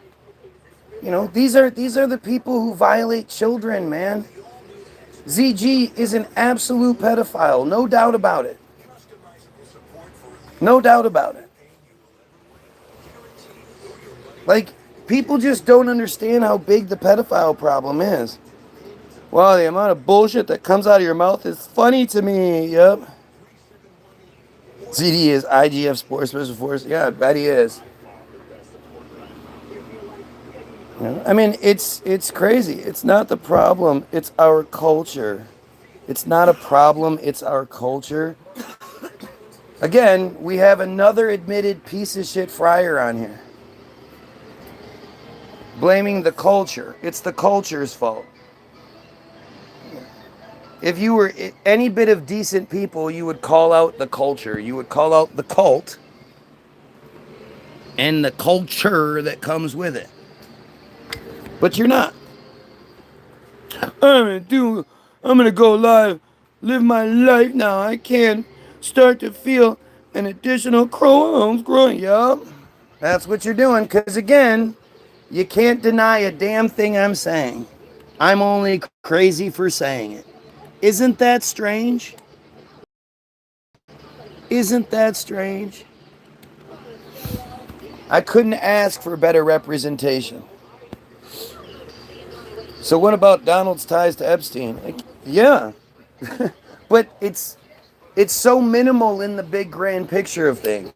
You know, these are the people who violate children, man. ZG is an absolute pedophile, no doubt about it. No doubt about it. Like, people just don't understand how big the pedophile problem is. Wow, the amount of bullshit that comes out of your mouth is funny to me. Yep. ZD is IGF Sports Special Force. Yeah, I bet he is. You know, I mean, it's crazy. It's not the problem. It's our culture. It's not a problem. It's our culture. Again, we have another admitted piece of shit friar on here. Blaming the culture. It's the culture's fault. If you were any bit of decent people, you would call out the culture. You would call out the cult and the culture that comes with it. But you're not. I'm gonna go live, live my life now. I can start to feel an additional chromosomes growing. Yup. That's what you're doing. Because again, you can't deny a damn thing I'm saying. I'm only crazy for saying it. Isn't that strange? Isn't that strange? I couldn't ask for better representation. So what about Donald's ties to Epstein? Like, yeah. But it's so minimal in the big grand picture of things.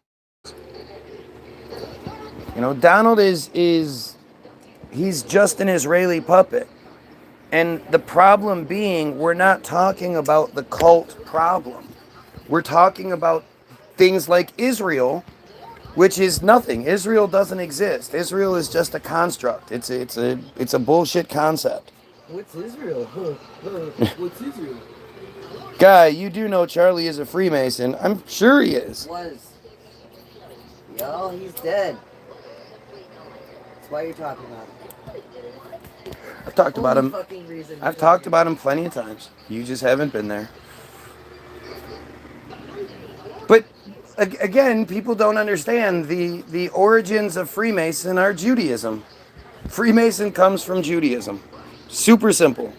You know, Donald he's just an Israeli puppet. And the problem being, we're not talking about the cult problem. We're talking about things like Israel, which is nothing. Israel doesn't exist. Israel is just a construct. It's a bullshit concept. What's Israel? What's Israel? Guy, you do know Charlie is a Freemason. I'm sure he is. Was. Yo, he's dead. That's why you're talking about him. I've talked about him. I've talked about him plenty of times. You just haven't been there. But again, people don't understand the origins of Freemason are Judaism. Freemason comes from Judaism. Super simple.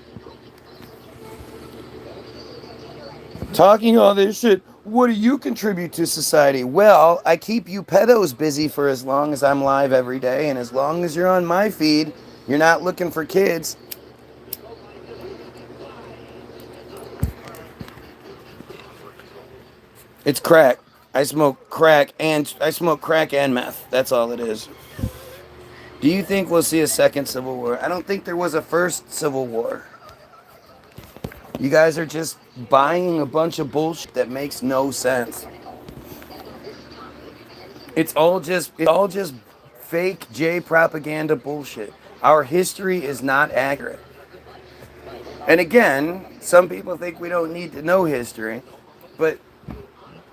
Talking all this shit. What do you contribute to society? Well, I keep you pedos busy for as long as I'm live every day, and as long as you're on my feed, you're not looking for kids. It's crack. I smoke crack and meth. That's all it is. Do you think we'll see a second civil war? I don't think there was a first civil war. You guys are just buying a bunch of bullshit that makes no sense. It's all just fake J propaganda bullshit. Our history is not accurate. And again, some people think we don't need to know history, but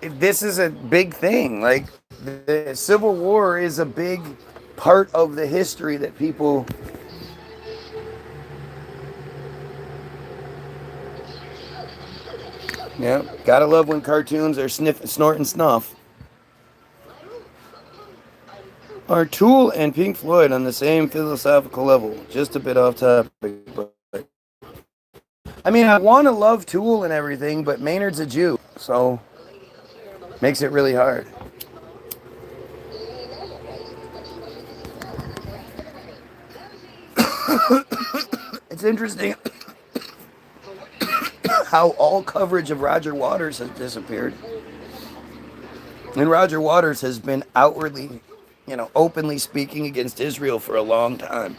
this is a big thing. Like the Civil War is a big part of the history that people. Yeah, gotta love when cartoons are snorting snuff. Are Tool and Pink Floyd on the same philosophical level? Just a bit off topic, but I mean, I want to love Tool and everything, but Maynard's a Jew, so makes it really hard. It's interesting how all coverage of Roger Waters has disappeared. And Roger Waters has been outwardly, openly speaking against Israel for a long time.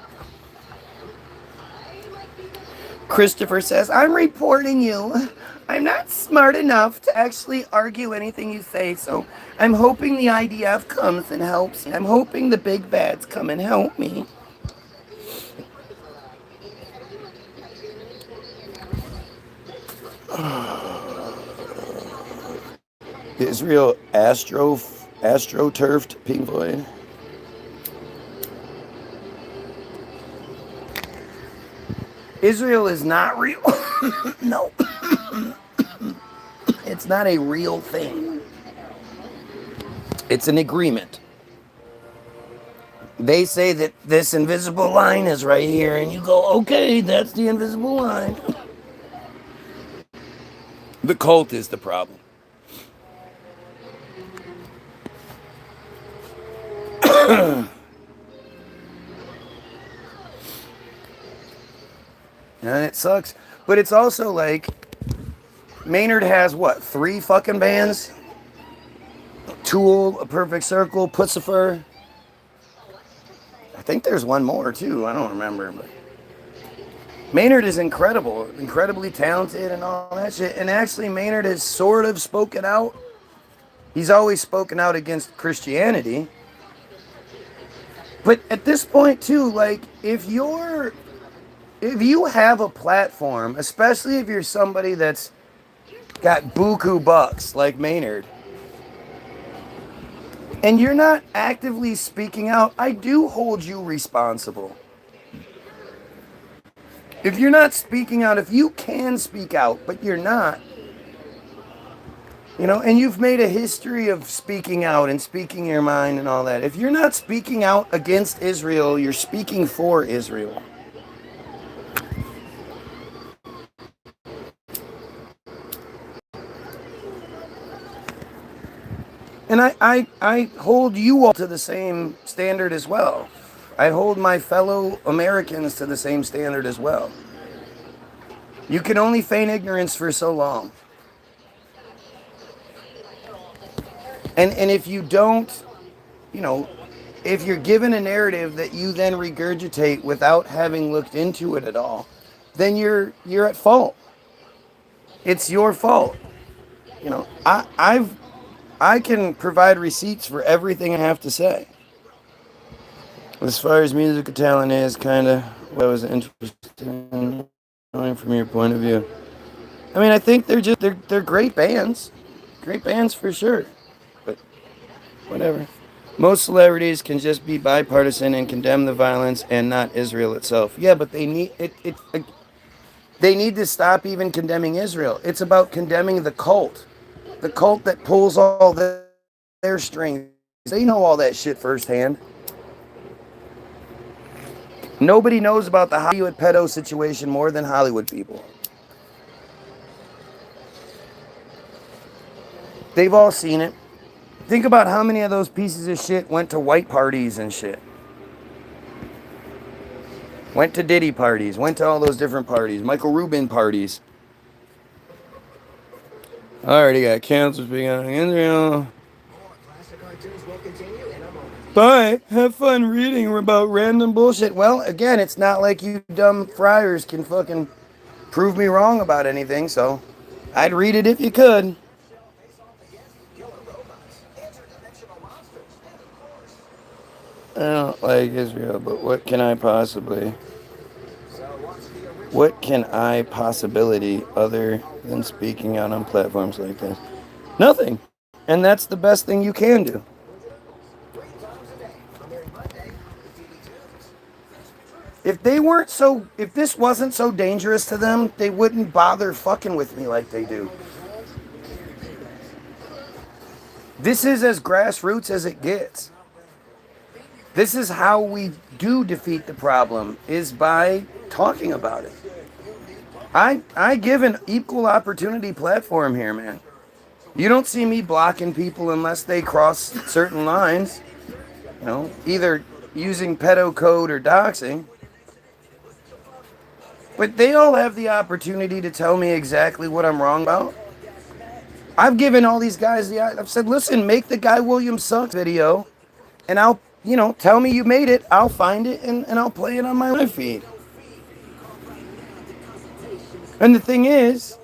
Christopher says, I'm reporting you. I'm not smart enough to actually argue anything you say, so I'm hoping the IDF comes and helps. I'm hoping the big bads come and help me. Israel astroturfed Pink Floyd. Israel is not real. No. It's not a real thing. It's an agreement. They say that this invisible line is right here, and you go, okay, that's the invisible line. The cult is the problem. And it sucks. But it's also like, Maynard has what, 3 fucking bands? Tool, A Perfect Circle, Pussifer. I think there's one more too. I don't remember. But Maynard is incredible, incredibly talented and all that shit. And actually, Maynard has sort of spoken out. He's always spoken out against Christianity. But at this point too, like, if you have a platform, especially if you're somebody that's got buku bucks like Maynard, and you're not actively speaking out, I do hold you responsible. If you're not speaking out, if you can speak out, but you're not, and you've made a history of speaking out and speaking your mind and all that. If you're not speaking out against Israel, you're speaking for Israel. And I hold you all to the same standard as well. I hold my fellow Americans to the same standard as well. You can only feign ignorance for so long. And if you don't, if you're given a narrative that you then regurgitate without having looked into it at all, then you're at fault. It's your fault. I can provide receipts for everything I have to say. As far as musical talent is, kind of what I was interested in knowing from your point of view. I mean, I think they're great bands. Great bands for sure. But whatever. Most celebrities can just be bipartisan and condemn the violence and not Israel itself. Yeah, but they need they need to stop even condemning Israel. It's about condemning the cult. The cult that pulls all their strings. They know all that shit firsthand. Nobody knows about the Hollywood pedo situation more than Hollywood people. They've all seen it. Think about how many of those pieces of shit went to white parties and shit. Went to Diddy parties, went to all those different parties, Michael Rubin parties. I already got canceled speaking on Israel. Bye. Have fun reading about random bullshit. Well, again, it's not like you dumb friars can fucking prove me wrong about anything, so I'd read it if you could. I don't like Israel, but what can I possibly other than speaking out on platforms like this? Nothing. And that's the best thing you can do. If this wasn't so dangerous to them, they wouldn't bother fucking with me like they do. This is as grassroots as it gets. This is how we do defeat the problem, is by talking about it. I give an equal opportunity platform here, man. You don't see me blocking people unless they cross certain lines, either using pedo code or doxing. But they all have the opportunity to tell me exactly what I'm wrong about. I've given all these guys I've said, listen, make the Guy Williams Sucks video, and I'll, tell me you made it. I'll find it and I'll play it on my live feed. And the thing is,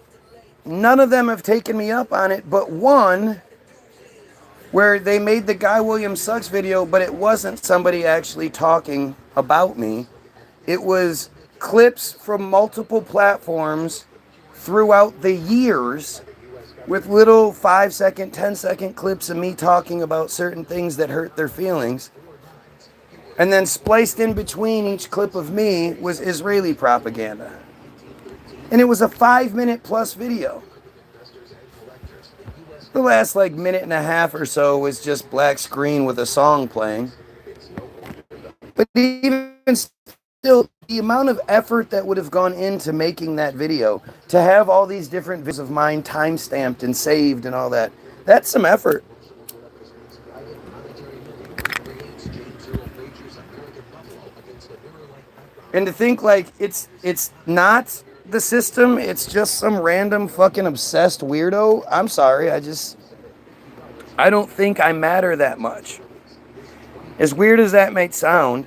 none of them have taken me up on it, but one where they made the Guy Williams Sucks video, but it wasn't somebody actually talking about me. It was clips from multiple platforms throughout the years with little 5-second, 10-second clips of me talking about certain things that hurt their feelings. And then spliced in between each clip of me was Israeli propaganda. And it was a 5-minute plus video. The last minute and a half or so was just black screen with a song playing. But even still, the amount of effort that would have gone into making that video, to have all these different videos of mine time-stamped and saved and all that, that's some effort. And to think it's not the system, it's just some random fucking obsessed weirdo. I'm sorry, I don't think I matter that much. As weird as that might sound,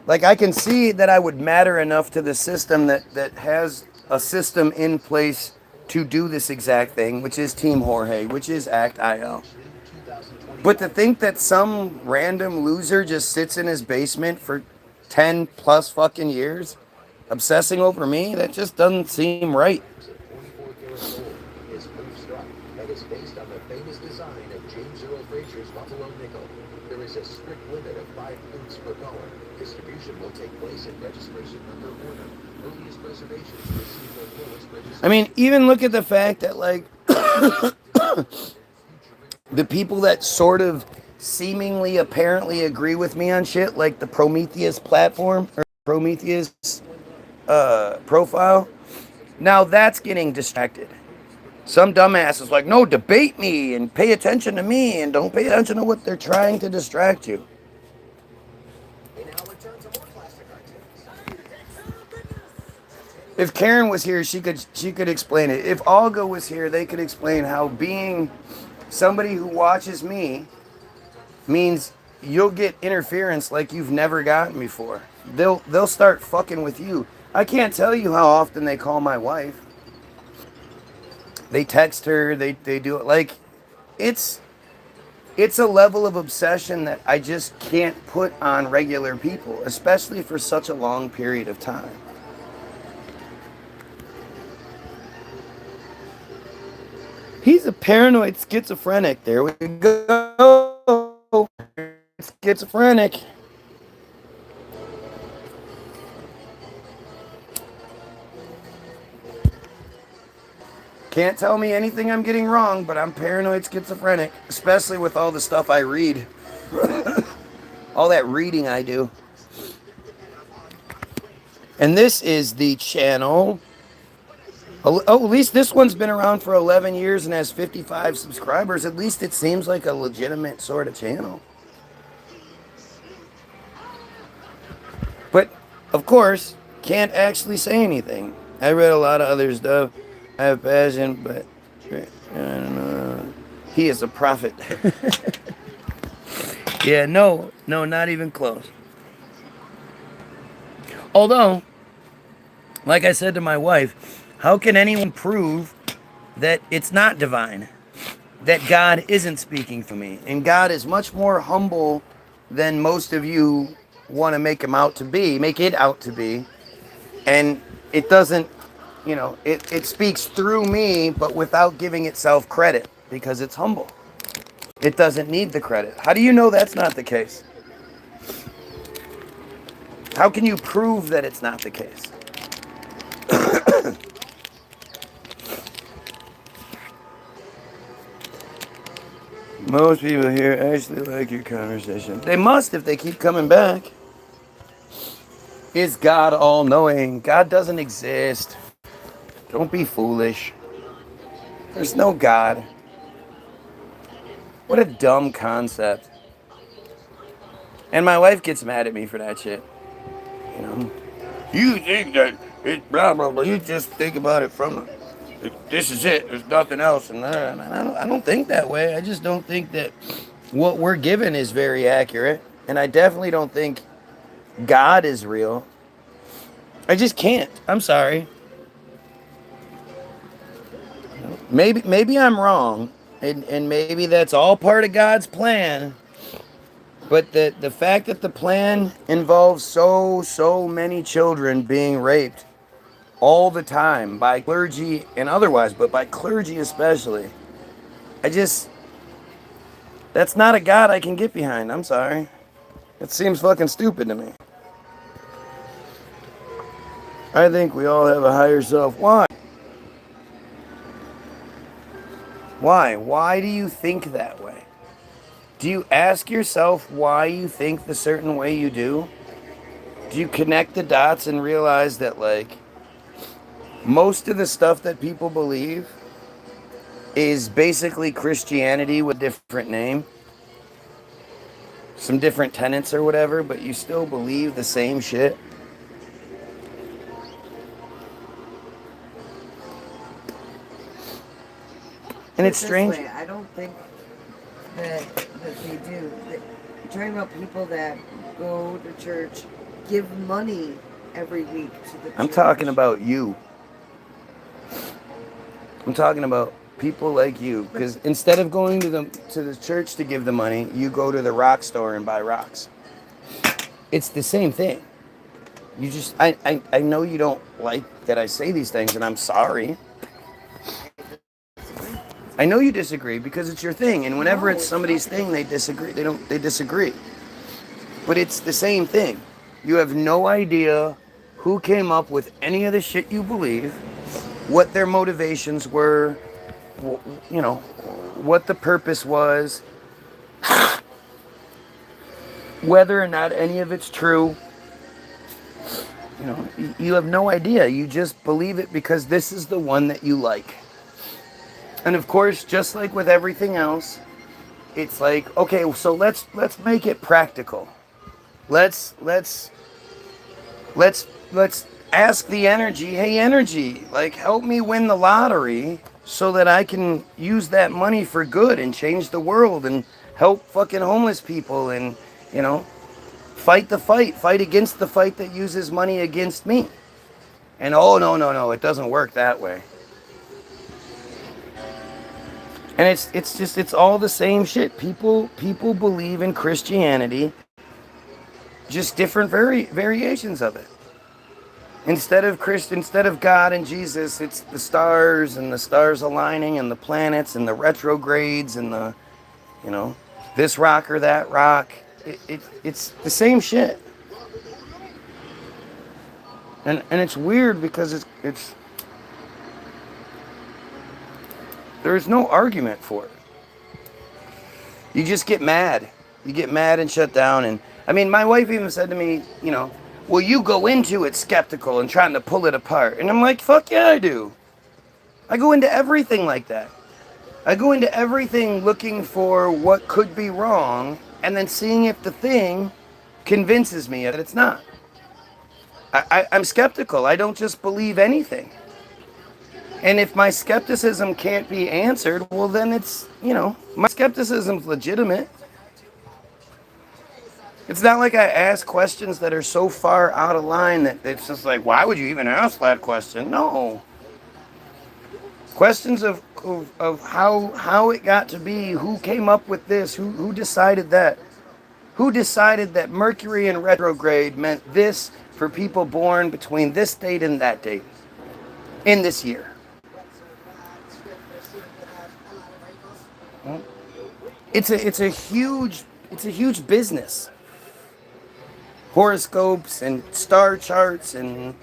I can see that I would matter enough to the system that has a system in place to do this exact thing, which is Team Jorge, which is Act.io. But to think that some random loser just sits in his basement for 10 plus fucking years obsessing over me, that just doesn't seem right. That is based on the famous design of James Earl Fraser's Buffalo Nickel. There is a strict limit of 5 flutes per color. Distribution will take place at registration number order. Earliest reservations receive the lowest registration. I mean, even look at the fact that the people that sort of seemingly apparently agree with me on shit, like the Prometheus platform or Prometheus profile, now that's getting distracted. Some dumbass is like, no, debate me and pay attention to me and don't pay attention to what they're trying to distract you. If Karen was here, she could explain it. If Olga was here, they could explain how being somebody who watches me means you'll get interference like you've never gotten before. They'll start fucking with you. I can't tell you how often they call my wife. They text her, they do it. It's a level of obsession that I just can't put on regular people, especially for such a long period of time. He's a paranoid schizophrenic. There we go. Schizophrenic. Can't tell me anything I'm getting wrong, but I'm paranoid schizophrenic, especially with all the stuff I read. All that reading I do. And this is the channel Oh, at least this one's been around for 11 years and has 55 subscribers. At least it seems like a legitimate sort of channel. But, of course, can't actually say anything. I read a lot of other stuff. I have passion, but I don't know. He is a prophet. Yeah, no, not even close. Although, like I said to my wife, how can anyone prove that it's not divine? That God isn't speaking to me? And God is much more humble than most of you want to make it out to be. And it doesn't, it speaks through me, but without giving itself credit because it's humble. It doesn't need the credit. How do you know that's not the case? How can you prove that it's not the case? Most people here actually like your conversation. They must if they keep coming back. Is God all-knowing? God doesn't exist. Don't be foolish. There's no God. What a dumb concept. And my wife gets mad at me for that shit. You know? You think that it's blah, blah, blah. You just think about it from this is it. There's nothing else. And I don't think that way. I just don't think that what we're given is very accurate. And I definitely don't think God is real. I just can't. I'm sorry. Maybe I'm wrong. And maybe that's all part of God's plan. But the fact that the plan involves so many children being raped all the time by clergy and otherwise, but by clergy especially, that's not a God I can get behind. I'm sorry. It seems fucking stupid to me. I think we all have a higher self. Why? Why? Why do you think that way? Do you ask yourself why you think the certain way you do? Do you connect the dots and realize that, like, most of the stuff that people believe is basically Christianity with a different name? Some different tenets or whatever, but you still believe the same shit? And it's strange. I don't think that they do. You're talking about people that go to church, give money every week to the church. I'm talking about you. I'm talking about people like you. Because instead of going to the church to give the money, you go to the rock store and buy rocks. It's the same thing. You just, I know you don't like that I say these things, and I'm sorry. I know you disagree because it's your thing, and whenever it's somebody's thing, they disagree. They disagree. But it's the same thing. You have no idea who came up with any of the shit you believe, what their motivations were, what the purpose was, whether or not any of it's true. You have no idea. You just believe it because this is the one that you like. And of course, just like with everything else, it's like, okay, so let's make it practical. Let's ask the energy, hey energy, like help me win the lottery so that I can use that money for good and change the world and help fucking homeless people and, fight against the fight that uses money against me. And no, it doesn't work that way. And it's all the same shit. People believe in Christianity, just different variations of it. Instead of God and Jesus, it's the stars and the stars aligning and the planets and the retrogrades and the, this rock or that rock. It's the same shit. And it's weird because it's there's no argument for it. You just get mad. You get mad and shut down. And I mean, my wife even said to me, well, you go into it skeptical and trying to pull it apart. And I'm like, fuck yeah, I do. I go into everything like that. I go into everything looking for what could be wrong and then seeing if the thing convinces me that it's not. I'm skeptical. I don't just believe anything. And if my skepticism can't be answered, well, then it's, my skepticism's legitimate. It's not like I ask questions that are so far out of line that it's just like, why would you even ask that question? No. Questions of how it got to be, who came up with this, who decided that, who decided that Mercury in retrograde meant this for people born between this date and that date in this year. It's a huge business. Horoscopes and star charts and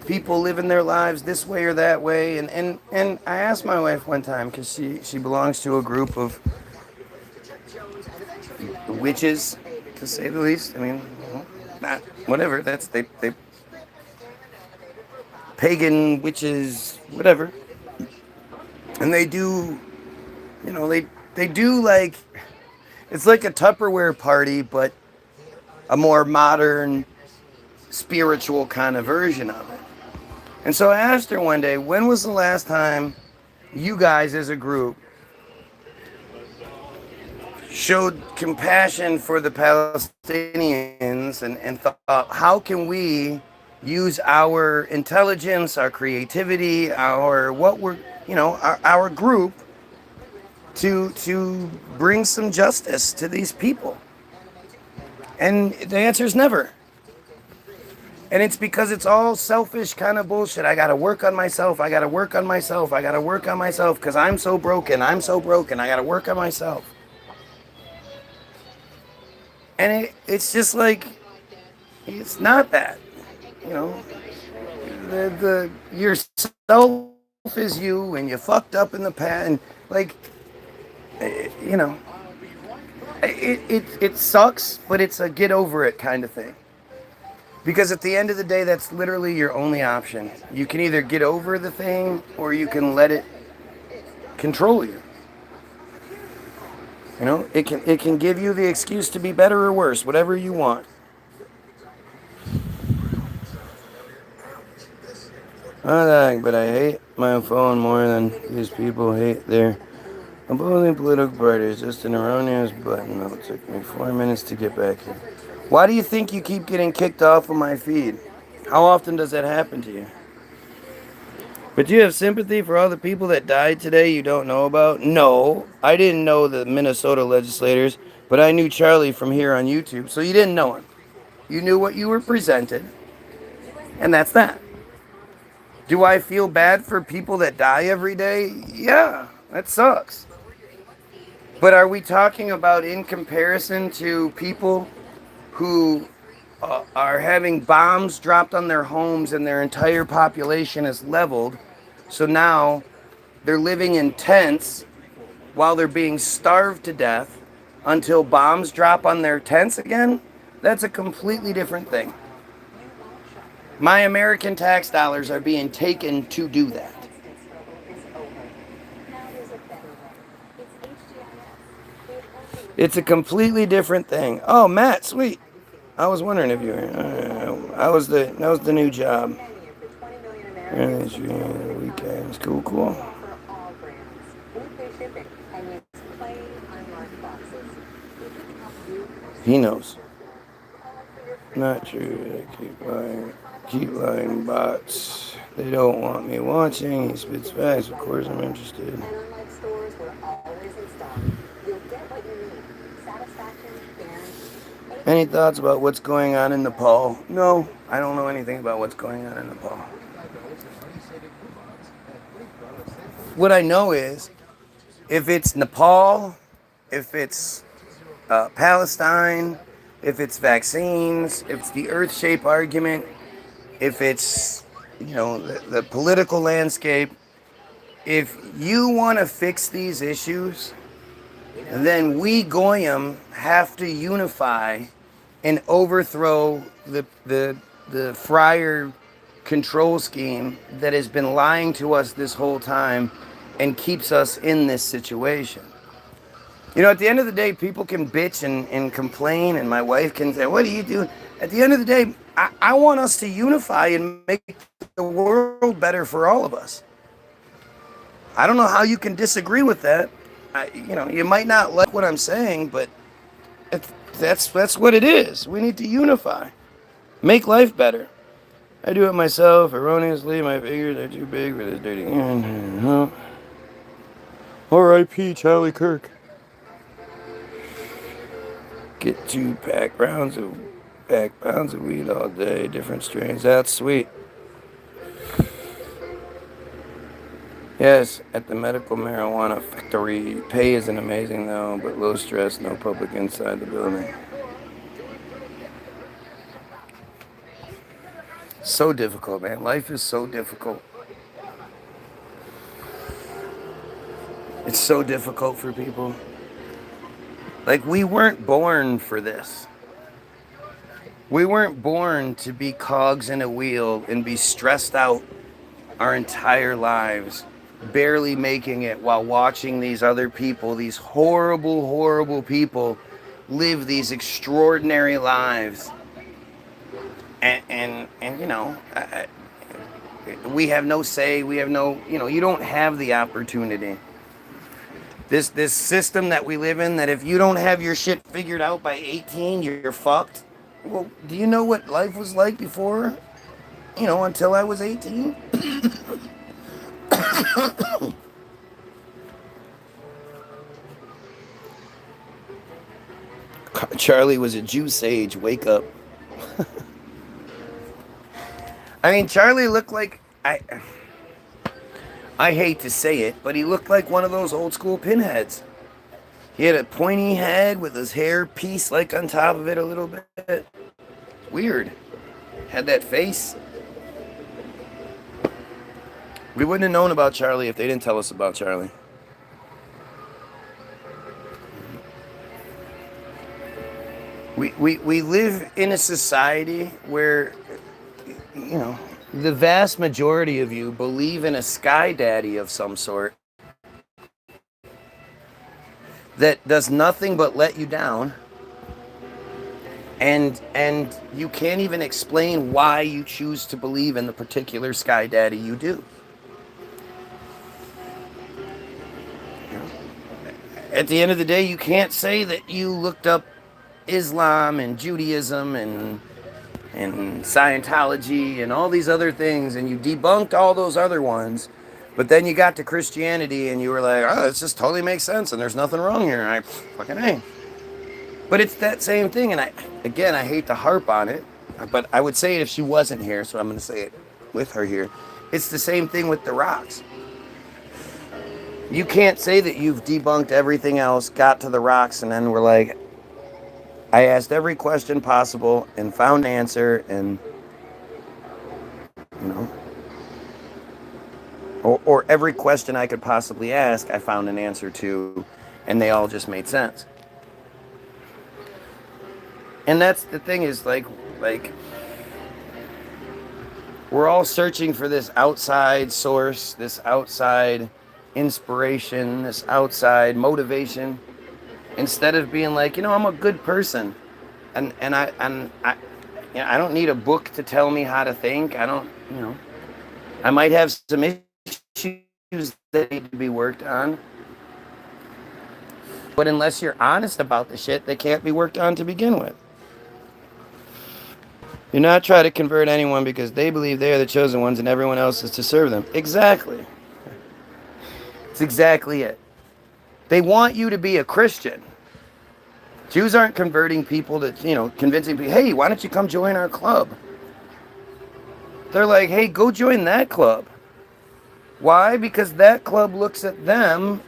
people living their lives this way or that way. And I asked my wife one time, because she belongs to a group of witches, to say the least. I mean, not whatever. That's they pagan witches, whatever. And they do, they do like, it's like a Tupperware party, but a more modern, spiritual kind of version of it. And so I asked her one day, when was the last time you guys as a group showed compassion for the Palestinians and thought, how can we use our intelligence, our creativity, our group to bring some justice to these people? And the answer is never. And it's because it's all selfish kind of bullshit. I got to work on myself. I got to work on myself. I got to work on myself because I'm so broken. I got to work on myself. And it's just like, it's not that. Yourself is you, and you fucked up in the past. And it sucks, but it's a get over it kind of thing. Because at the end of the day, that's literally your only option. You can either get over the thing, or you can let it control you. It can give you the excuse to be better or worse, whatever you want. But I hate my phone more than these people hate their opposing political parties. Just an erroneous button. It took me 4 minutes to get back here. Why do you think you keep getting kicked off of my feed? How often does that happen to you? But do you have sympathy for all the people that died today you don't know about? No, I didn't know the Minnesota legislators, but I knew Charlie from here on YouTube, so you didn't know him. You knew what you were presented, and that's that. Do I feel bad for people that die every day? Yeah, that sucks. But are we talking about in comparison to people who are having bombs dropped on their homes and their entire population is leveled? So now they're living in tents while they're being starved to death until bombs drop on their tents again? That's a completely different thing. My American tax dollars are being taken to do that. It's a completely different thing. Oh, Matt, sweet. I was wondering if you were. That was the new job. Weekends, cool. He knows. Not true. Keep lying, bots. They don't want me watching. He spits facts. Of course, I'm interested. Any thoughts about what's going on in Nepal? No, I don't know anything about what's going on in Nepal. What I know is, if it's Nepal, if it's Palestine, if it's vaccines, if it's the Earth shape argument, if it's, the political landscape, if you want to fix these issues, then we Goyim have to unify and overthrow the friar control scheme that has been lying to us this whole time and keeps us in this situation. You know, at the end of the day, people can bitch and complain, and my wife can say, "What are you doing?" At the end of the day, I want us to unify and make the world better for all of us. I don't know how you can disagree with that. You might not like what I'm saying, but that's what it is. We need to unify, make life better. I do it myself erroneously. My fingers are too big for this dirty. R.I.P. Charlie Kirk. Get 2 pounds of weed all day, different strains. That's sweet. Yes, at the medical marijuana factory. Pay isn't amazing though, but low stress, no public inside the building. So difficult, man. Life is so difficult. It's so difficult for people. Like, we weren't born for this. We weren't born to be cogs in a wheel and be stressed out our entire lives, barely making it while watching these other people, these horrible, horrible people, live these extraordinary lives. And we have no say. We have no, you don't have the opportunity. This system that we live in, that if you don't have your shit figured out by 18, you're fucked. Well, do you know what life was like before? Until I was 18? Charlie was a Jew sage. Wake up. I mean, Charlie looked like... I hate to say it, but he looked like one of those old school pinheads. He had a pointy head with his hair pieced like on top of it a little bit. Weird. Had that face. We wouldn't have known about Charlie if they didn't tell us about Charlie. We live in a society where, the vast majority of you believe in a sky daddy of some sort that does nothing but let you down, and you can't even explain why you choose to believe in the particular sky daddy you do. At the end of the day, you can't say that you looked up Islam and Judaism and Scientology and all these other things, and you debunked all those other ones, but then you got to Christianity and you were like, oh, this just totally makes sense and there's nothing wrong here. I fucking hate. But it's that same thing, and I hate to harp on it, but I would say it if she wasn't here, so I'm going to say it with her here. It's the same thing with the rocks. You can't say that you've debunked everything else, got to the rocks, and then we're like, I asked every question possible and found an answer, and or every question I could possibly ask, I found an answer to, and they all just made sense. And that's the thing, is like we're all searching for this outside source, this outside inspiration, this outside motivation, instead of being like, I'm a good person, and I don't need a book to tell me how to think. I don't, I might have some issues that need to be worked on, but unless you're honest about the shit, they can't be worked on to begin with. Do not try to convert anyone because they believe they are the chosen ones and everyone else is to serve them. Exactly. It's exactly it. They want you to be a Christian. Jews aren't converting people to, convincing people, hey, why don't you come join our club? They're like, hey, go join that club. Why? Because that club looks at them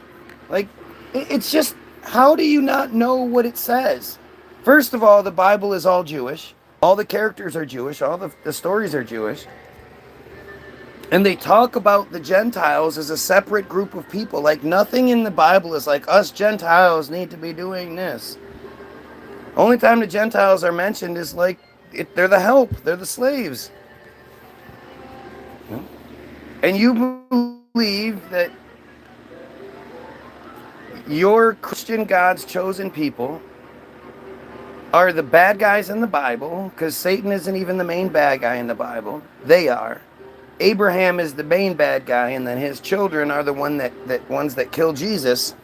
like, it's just, how do you not know what it says? First of all, the Bible is all Jewish. All the characters are Jewish. All the stories are Jewish. And they talk about the Gentiles as a separate group of people. Like, nothing in the Bible is like, us Gentiles need to be doing this. Only time the Gentiles are mentioned is like, they're the help. They're the slaves. Yeah. And you believe that your Christian God's chosen people are the bad guys in the Bible, because Satan isn't even the main bad guy in the Bible. They are. Abraham is the main bad guy, and then his children are the ones that kill Jesus.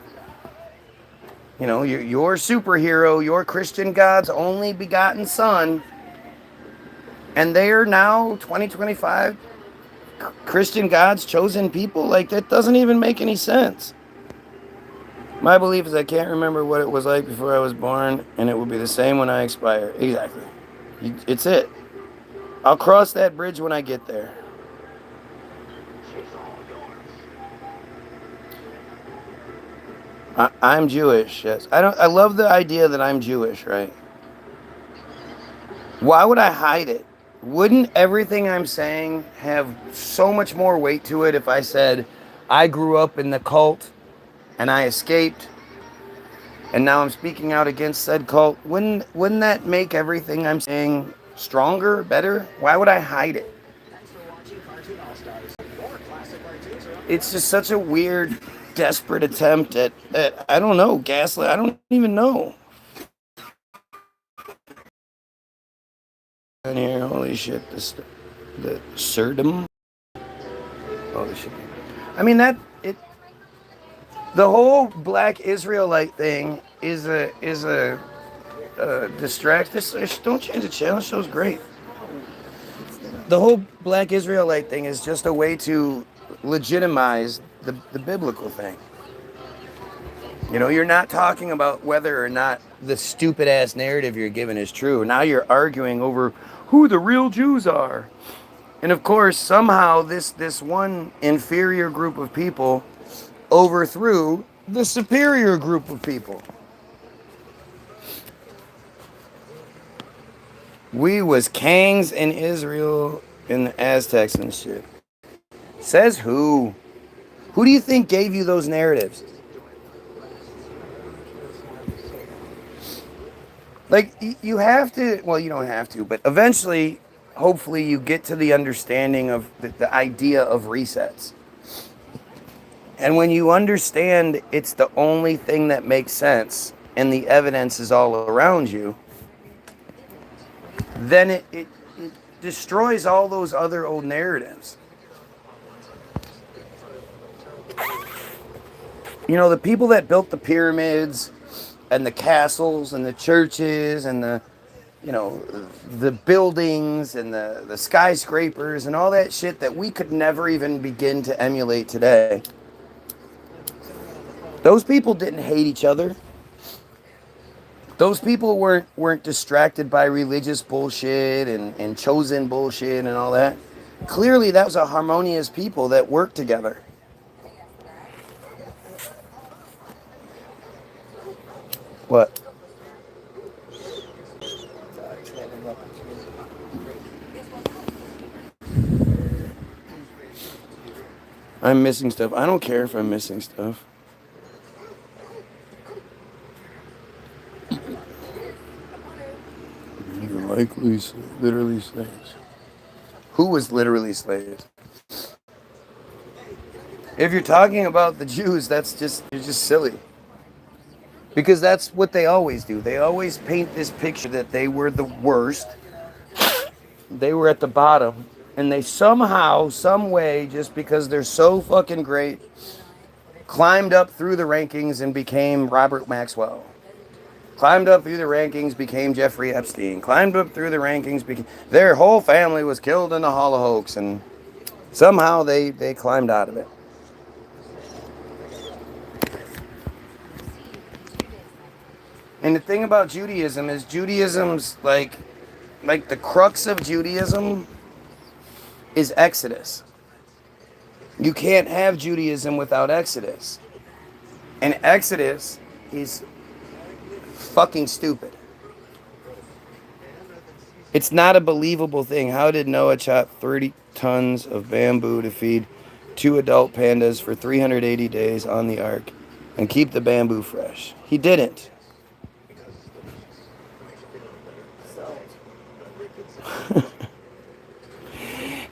You know, your superhero, your Christian God's only begotten son, and they are now 2025 Christian God's chosen people. Like, that doesn't even make any sense. My belief is I can't remember what it was like before I was born, and it will be the same when I expire. Exactly. It's it. I'll cross that bridge when I get there. I'm Jewish. Yes. I love the idea that I'm Jewish, right? Why would I hide it? Wouldn't everything I'm saying have so much more weight to it if I said I grew up in the cult and I escaped and now I'm speaking out against said cult? Wouldn't that make everything I'm saying stronger, better? Why would I hide it? It's just such a weird, desperate attempt at I don't know, gaslight. I don't even know. In here, holy shit, the Surdom. Holy shit. I mean the whole black Israelite thing is a distract. Don't change the channel. The show's great. The whole black Israelite thing is just a way to legitimize the biblical thing. You know, you're not talking about whether or not the stupid ass narrative you're given is true. Now you're arguing over who the real Jews are. And of course, somehow this one inferior group of people overthrew the superior group of people. We was kings in Israel and the Aztecs and shit. Says who? Who do you think gave you those narratives? Like, you have to, well, you don't have to, but eventually, hopefully, you get to the understanding of the idea of resets. And when you understand it's the only thing that makes sense and the evidence is all around you, then it destroys all those other old narratives. You know, the people that built the pyramids and the castles and the churches and the buildings and the skyscrapers and all that shit that we could never even begin to emulate today. Those people didn't hate each other. Those people weren't distracted by religious bullshit and chosen bullshit and all that. Clearly, that was a harmonious people that worked together. What? I'm missing stuff. I don't care if I'm missing stuff. You're likely literally slaves. Who was literally slaves? If you're talking about the Jews, you're just silly. Because that's what they always do. They always paint this picture that they were the worst. They were at the bottom. And they somehow, some way, just because they're so fucking great, climbed up through the rankings and became Robert Maxwell. Climbed up through the rankings, became Jeffrey Epstein. Climbed up through the rankings, their whole family was killed in the Holocaust. And somehow they climbed out of it. And the thing about Judaism is Judaism's like the crux of Judaism is Exodus. You can't have Judaism without Exodus. And Exodus is fucking stupid. It's not a believable thing. How did Noah chop 30 tons of bamboo to feed 2 adult pandas for 380 days on the ark and keep the bamboo fresh? He didn't.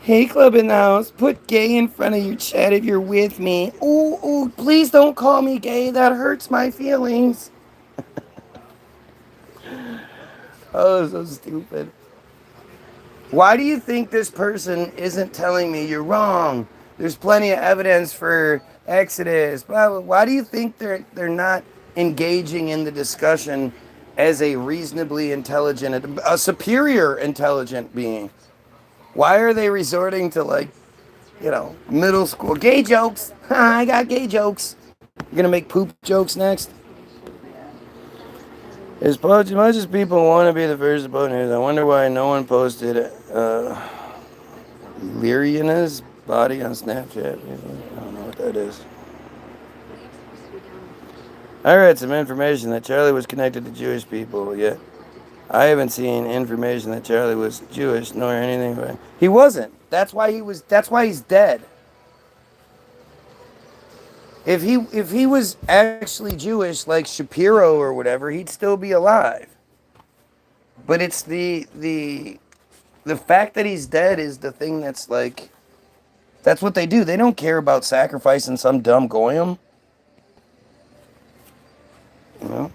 Hey, Club in the House, put gay in front of your chat if you're with me. Ooh, ooh, please don't call me gay. That hurts my feelings. Oh, so stupid. Why do you think this person isn't telling me you're wrong? There's plenty of evidence for Exodus. Why do you think they're not engaging in the discussion as a reasonably intelligent, a superior intelligent being? Why are they resorting to like, middle school gay jokes? I got gay jokes. You're gonna make poop jokes next? As much as people want to be the first to post news, I wonder why no one posted Lyriana's body on Snapchat. I don't know what that is. I read some information that Charlie was connected to Jewish people, yet I haven't seen information that Charlie was Jewish nor anything. But he wasn't. That's why he's dead. If he was actually Jewish, like Shapiro or whatever, he'd still be alive. But it's the fact that he's dead is the thing that's like, that's what they do. They don't care about sacrificing some dumb goyim. You know,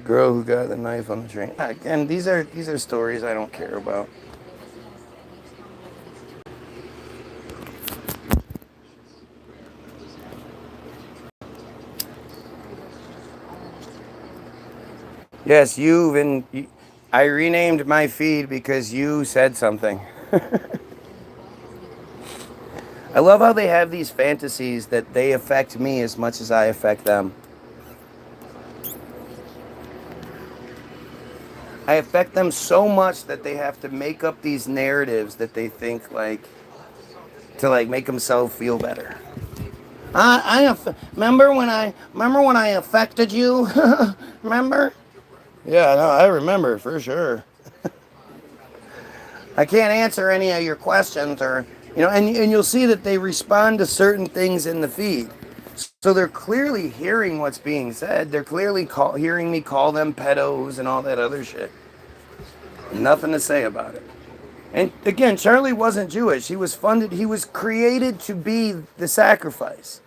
girl who got the knife on the train. And these are stories I don't care about. Yes, I renamed my feed because you said something. I love how they have these fantasies that they affect me as much as I affect them. I affect them so much that they have to make up these narratives that they think to make themselves feel better. Remember when I affected you? Remember? Yeah, no, I remember for sure. I can't answer any of your questions, or and you'll see that they respond to certain things in the feed. So they're clearly hearing what's being said. They're clearly hearing me call them pedos and all that other shit. Nothing to say about it. And again, Charlie wasn't Jewish. He was created to be the sacrifice.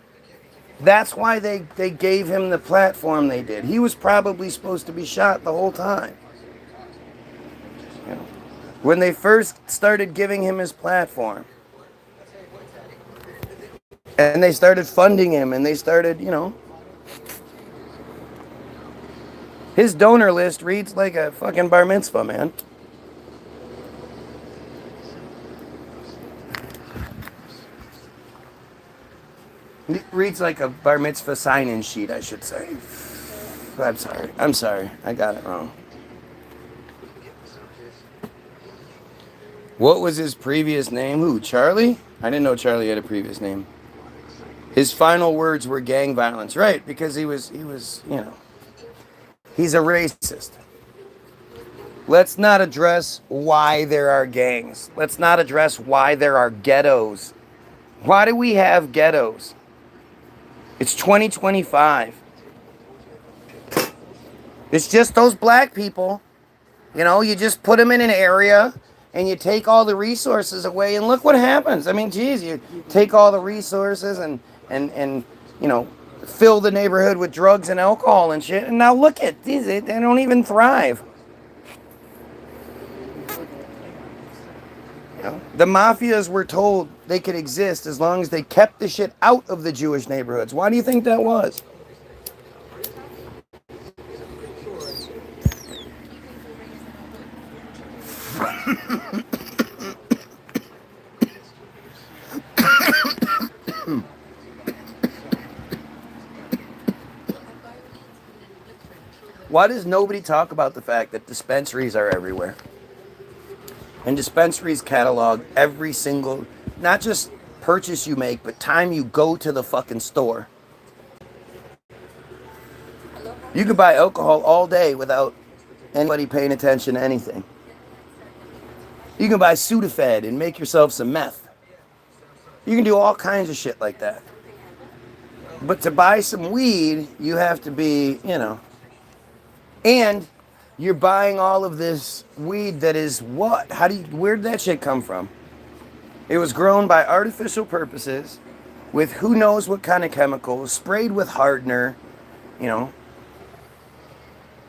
That's why they gave him the platform they did. He was probably supposed to be shot the whole time. When they first started giving him his platform, and they started funding him, and they started, his donor list reads like a fucking bar mitzvah, man. It reads like a bar mitzvah sign-in sheet, I should say. I'm sorry. I got it wrong. What was his previous name? Who? Charlie? I didn't know Charlie had a previous name. His final words were gang violence. Right, because he was, he's a racist. Let's not address why there are gangs. Let's not address why there are ghettos. Why do we have ghettos? It's 2025. It's just those black people. You just put them in an area and you take all the resources away, and look what happens. I mean, geez, you take all the resources and fill the neighborhood with drugs and alcohol and shit, and now look at these, they don't even thrive. The mafias were told they could exist as long as they kept the shit out of the Jewish neighborhoods. Why do you think that was? Why does nobody talk about the fact that dispensaries are everywhere? And dispensaries catalog every single, not just purchase you make, but time you go to the fucking store. You could buy alcohol all day without anybody paying attention to anything. You can buy Sudafed and make yourself some meth. You can do all kinds of shit like that. But to buy some weed, you have to be, and you're buying all of this weed that is what? Where did that shit come from? It was grown by artificial purposes with who knows what kind of chemicals, sprayed with hardener, you know.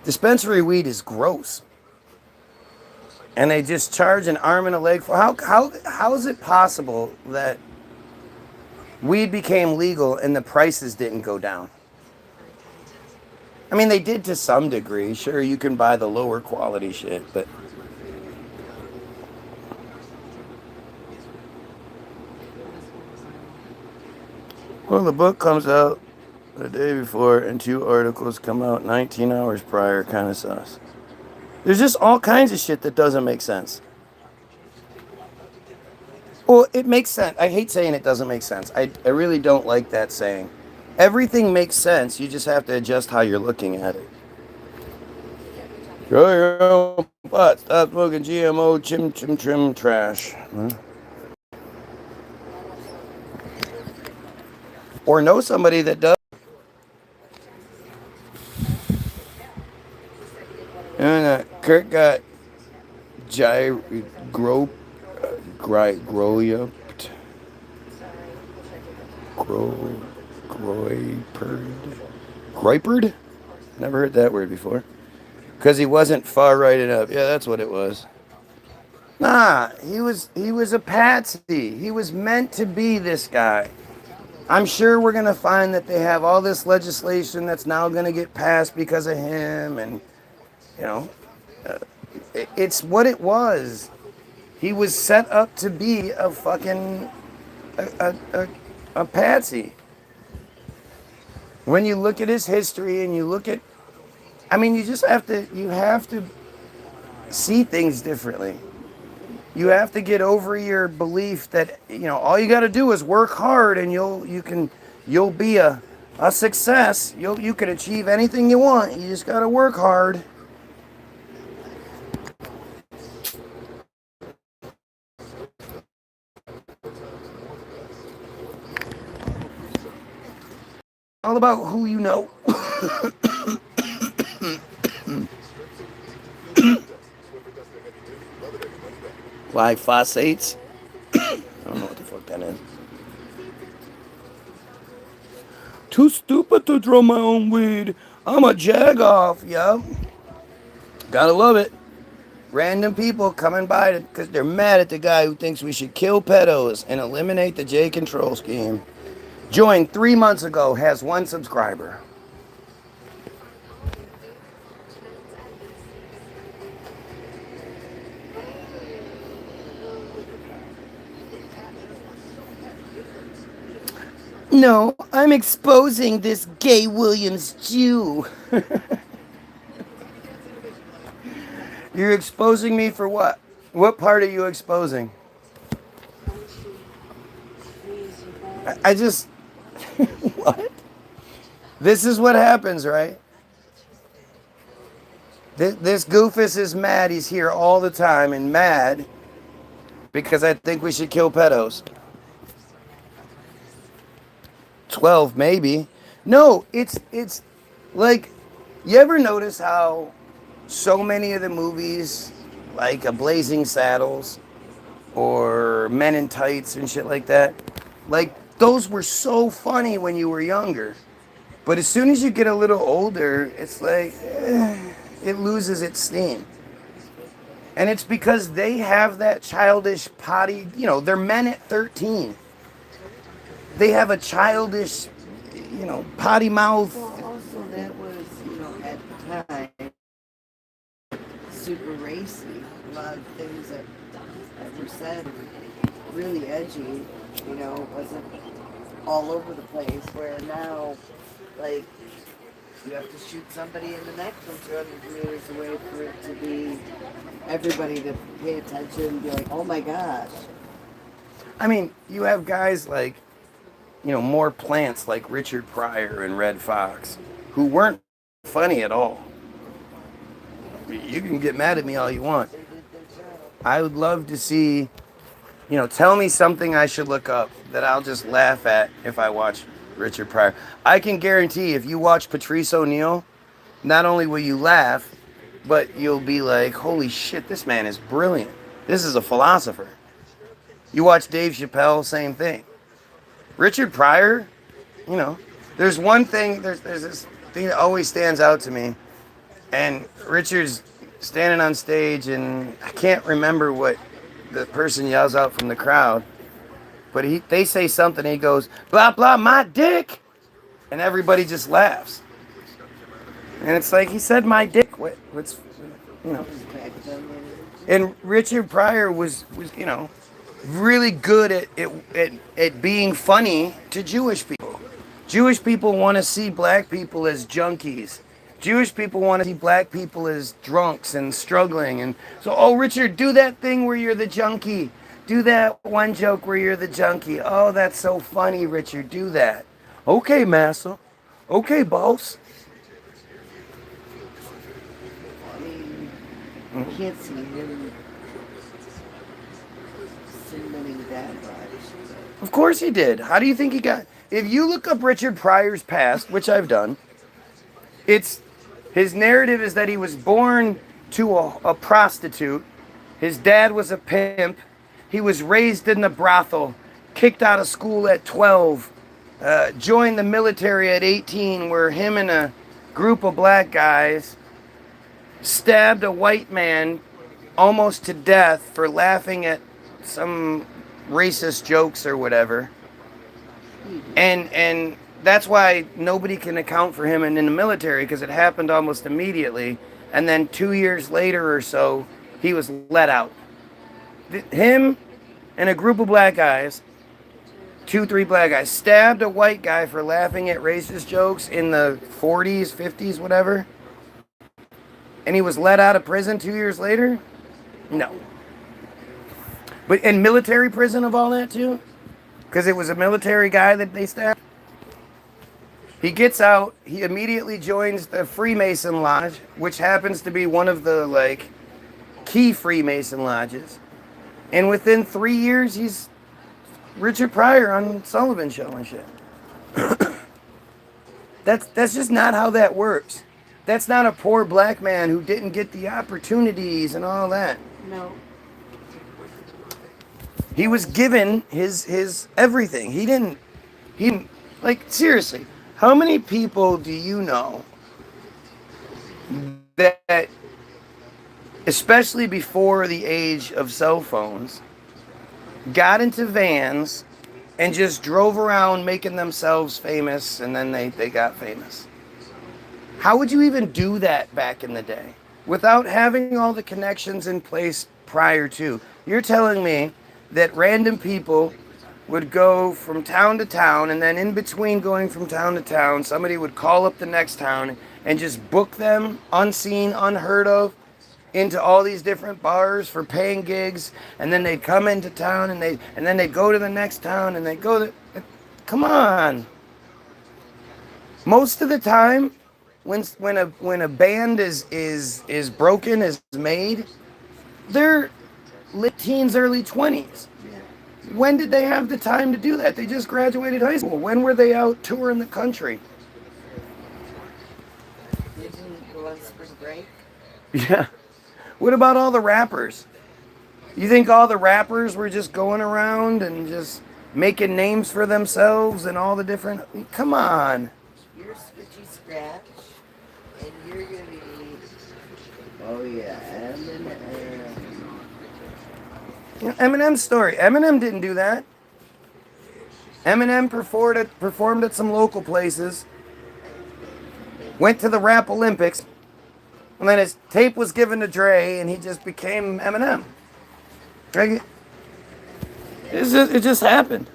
Dispensary weed is gross. And they just charge an arm and a leg for how is it possible that weed became legal and the prices didn't go down? I mean, they did to some degree. Sure, you can buy the lower quality shit, but well, the book comes out the day before and 2 articles come out 19 hours prior, kind of sus. There's just all kinds of shit that doesn't make sense. Well, it makes sense. I hate saying it doesn't make sense. I really don't like that saying. Everything makes sense. You just have to adjust how you're looking at it. Grow your own pot. Stop smoking GMO trim trash. Huh? Or know somebody that does. And Kurt got groyped. Groypered? Never heard that word before. Because he wasn't far right enough. Yeah, that's what it was. Nah, he was a patsy. He was meant to be this guy. I'm sure we're going to find that they have all this legislation that's now going to get passed because of him. And, you know, it's what it was. He was set up to be a fucking a patsy. When you look at his history and you look at, I mean, you have to see things differently. You have to get over your belief that, you know, all you got to do is work hard and you'll be a success. You can achieve anything you want. You just got to work hard. All about who you know. Glyphosates. I don't know what the fuck that is. Too stupid to draw my own weed. I'm a jag-off, yo. Gotta love it. Random people coming by because they're mad at the guy who thinks we should kill pedos and eliminate the J control scheme. Joined 3 months ago, has 1 subscriber. No, I'm exposing this gay Williams Jew. You're exposing me for what? What part are you exposing? I just... What? This is what happens, right? This goofus is mad. He's here all the time and mad because I think we should kill pedos. 12 maybe. No, it's like, you ever notice how so many of the movies like A Blazing Saddles or Men in Tights and shit like that, like those were so funny when you were younger, but as soon as you get a little older, it's like it loses its steam. And it's because they have that childish potty, you know, they're men at 13. They have a childish, you know, potty mouth. Well, also that was, you know, at the time, super racy. A lot of things that were said, really edgy, you know, wasn't all over the place. Where now, like, you have to shoot somebody in the neck from 200 meters away for it to be everybody to pay attention and be like, oh my gosh. I mean, you have guys like, you know, more plants like Richard Pryor and Red Fox, who weren't funny at all. You can get mad at me all you want. I would love to see, you know, tell me something I should look up that I'll just laugh at if I watch Richard Pryor. I can guarantee if you watch Patrice O'Neal, not only will you laugh, but you'll be like, holy shit, this man is brilliant. This is a philosopher. You watch Dave Chappelle, same thing. Richard Pryor, you know, there's one thing, there's this thing that always stands out to me. And Richard's standing on stage, and I can't remember what the person yells out from the crowd, but they say something, and he goes, blah, blah, my dick. And everybody just laughs. And it's like, he said my dick. What's, you know. And Richard Pryor was you know, really good at being funny to Jewish people. Jewish people want to see black people as junkies. Jewish people want to see black people as drunks and struggling. And so, oh, Richard, do that thing where you're the junkie. Do that one joke where you're the junkie. Oh, that's so funny, Richard. Do that. Okay, massa. Okay, boss. I mean, you can't see him signaling that much. Of course he did. How do you think he got... If you look up Richard Pryor's past, which I've done, his narrative is that he was born to a prostitute. His dad was a pimp. He was raised in the brothel, kicked out of school at 12, joined the military at 18, where him and a group of black guys stabbed a white man almost to death for laughing at some racist jokes or whatever. And that's why nobody can account for him in the military, because it happened almost immediately. And then 2 years later or so, he was let out. Him and a group of black guys, 3 black guys, stabbed a white guy for laughing at racist jokes in the 40s, 50s, whatever. And he was let out of prison 2 years later? No. But in military prison of all that too? Because it was a military guy that they stabbed? He gets out, he immediately joins the Freemason Lodge, which happens to be one of the, like, key Freemason lodges. And within 3 years, he's Richard Pryor on Sullivan Show and shit. That's just not how that works. That's not a poor black man who didn't get the opportunities and all that. No. He was given his everything. He like, seriously, how many people do you know that, especially before the age of cell phones, got into vans and just drove around making themselves famous, and then they got famous? How would you even do that back in the day without having all the connections in place prior to? You're telling me that random people would go from town to town, and then in between going from town to town, somebody would call up the next town and just book them unseen, unheard of, into all these different bars for paying gigs, and then they'd come into town, and then they'd go to the next town, and they'd go to... Come on. Most of the time, when a band is broken, is made, they're late teens, early 20s. When did they have the time to do that? They just graduated high school. When were they out touring the country? They didn't go on spring break. Yeah. What about all the rappers? You think all the rappers were just going around and just making names for themselves and all the different... Come on. You're Switchy Scratch, and you're going to be... Oh, yeah, Eminem's story. Eminem didn't do that. Eminem performed at some local places, went to the Rap Olympics, and then his tape was given to Dre, and he just became Eminem. Like, it just happened.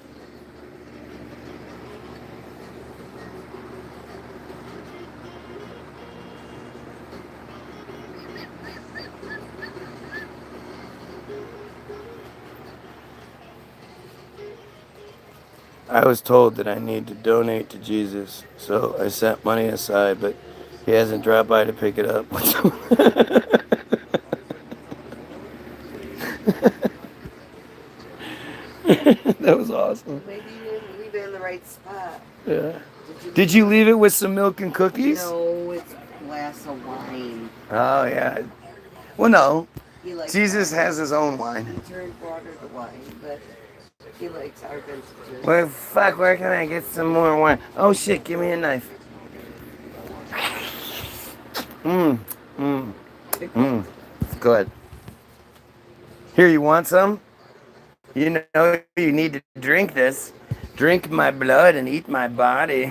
I was told that I need to donate to Jesus, so I set money aside, but he hasn't dropped by to pick it up. That was awesome. Maybe you didn't leave it in the right spot. Yeah. Did you leave it with some milk and cookies? No, it's a glass of wine. Oh, yeah. Well, no. He likes Jesus wine. has his own wine. He turned water to wine, but He likes our vintages. Well, fuck, where can I get some more wine? Oh shit, give me a knife. Mmm, mmm, mmm. Good. Here, you want some? You know you need to drink this. Drink my blood and eat my body.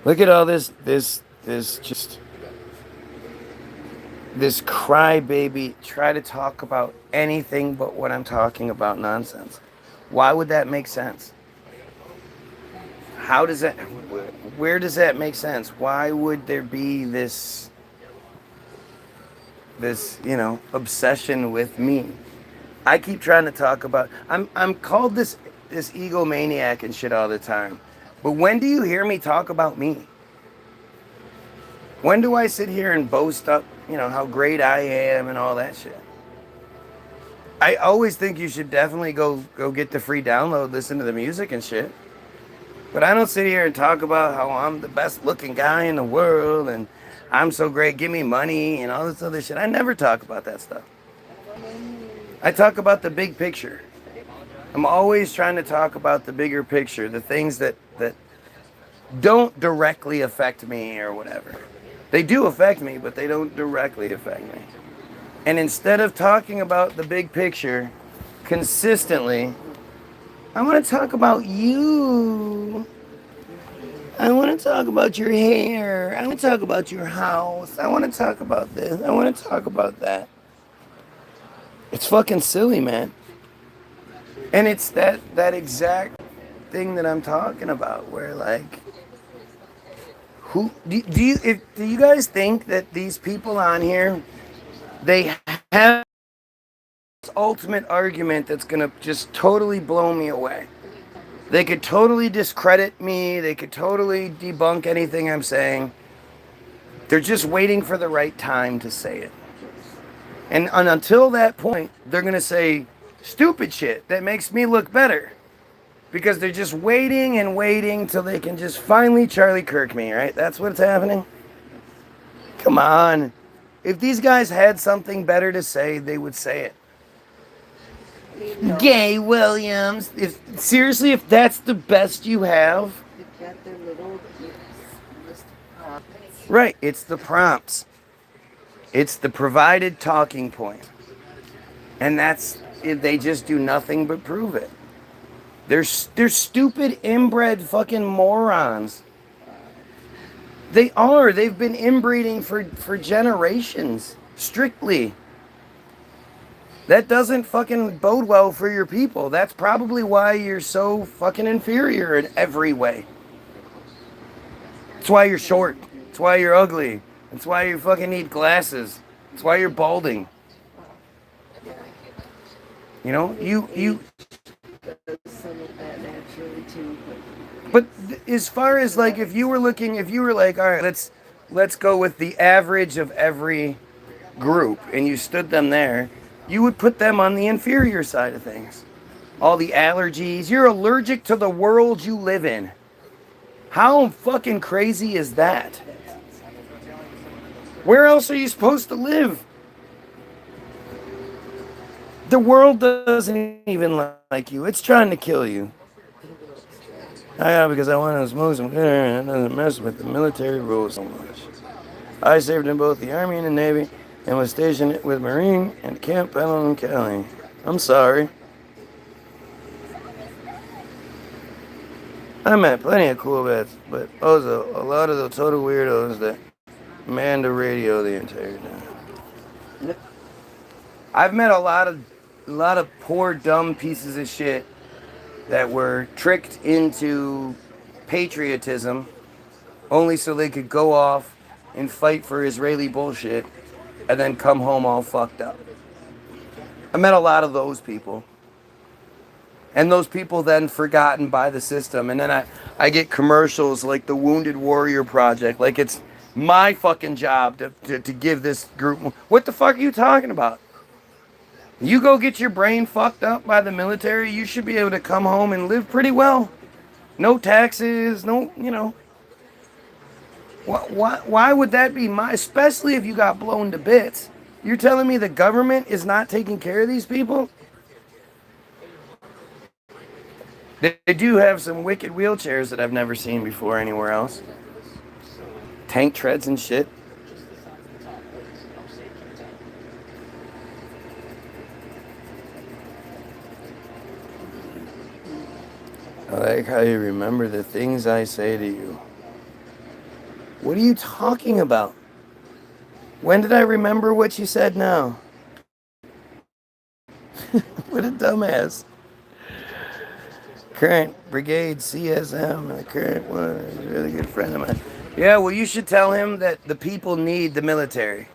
Look at all this just this crybaby try to talk about anything but what I'm talking about nonsense. Why would that make sense? How does that, where does that make sense? Why would there be this, obsession with me? I keep trying to talk about, I'm called this egomaniac and shit all the time. But when do you hear me talk about me? When do I sit here and boast up, how great I am and all that shit? I always think you should definitely go get the free download, listen to the music and shit. But I don't sit here and talk about how I'm the best looking guy in the world and I'm so great, give me money and all this other shit. I never talk about that stuff. I talk about the big picture. I'm always trying to talk about the bigger picture, the things that don't directly affect me or whatever. They do affect me, but they don't directly affect me. And instead of talking about the big picture consistently, I want to talk about you. I want to talk about your hair. I want to talk about your house. I want to talk about this. I want to talk about that. It's fucking silly, man. And it's that exact thing that I'm talking about, where like, who do you guys think that these people on here, they have this ultimate argument that's gonna just totally blow me away? They could totally discredit me. They could totally debunk anything I'm saying. They're just waiting for the right time to say it. And until that point, they're gonna say stupid shit that makes me look better. Because they're just waiting and waiting till they can just finally Charlie Kirk me, right? That's what's happening? Come on. If these guys had something better to say, they would say it. Gay Williams. Seriously, if that's the best you have. They've got their little list of prompts. Right, it's the prompts. It's the provided talking point. And they just do nothing but prove it. They're stupid, inbred fucking morons. They are. They've been inbreeding for generations. Strictly. That doesn't fucking bode well for your people. That's probably why you're so fucking inferior in every way. That's why you're short. That's why you're ugly. That's why you fucking need glasses. That's why you're balding. You know, you Some of that naturally too, But as far as like, if you were like, all right, let's go with the average of every group, and you stood them there, you would put them on the inferior side of things. All the allergies, you're allergic to the world you live in. How fucking crazy is that? Where else are you supposed to live? The world doesn't even like you. It's trying to kill you. Because I want to smoke some and it doesn't mess with the military rules so much. I served in both the Army and the Navy and was stationed with Marine and Camp Pendleton County. I'm sorry. I met plenty of cool vets, but also a lot of the total weirdos that manned the radio the entire time. I've met a lot of poor dumb pieces of shit that were tricked into patriotism only so they could go off and fight for Israeli bullshit and then come home all fucked up. I met a lot of those people. And those people then forgotten by the system. And then I get commercials like the Wounded Warrior Project. Like it's my fucking job to give this group. What the fuck are you talking about? You go get your brain fucked up by the military, you should be able to come home and live pretty well. No taxes, no, you know. Why would that be especially if you got blown to bits? You're telling me the government is not taking care of these people? They do have some wicked wheelchairs that I've never seen before anywhere else. Tank treads and shit. I like how you remember the things I say to you. What are you talking about? When did I remember what you said now? What a dumbass. Current brigade CSM, the current one is a really good friend of mine. Yeah, well, you should tell him that the people need the military.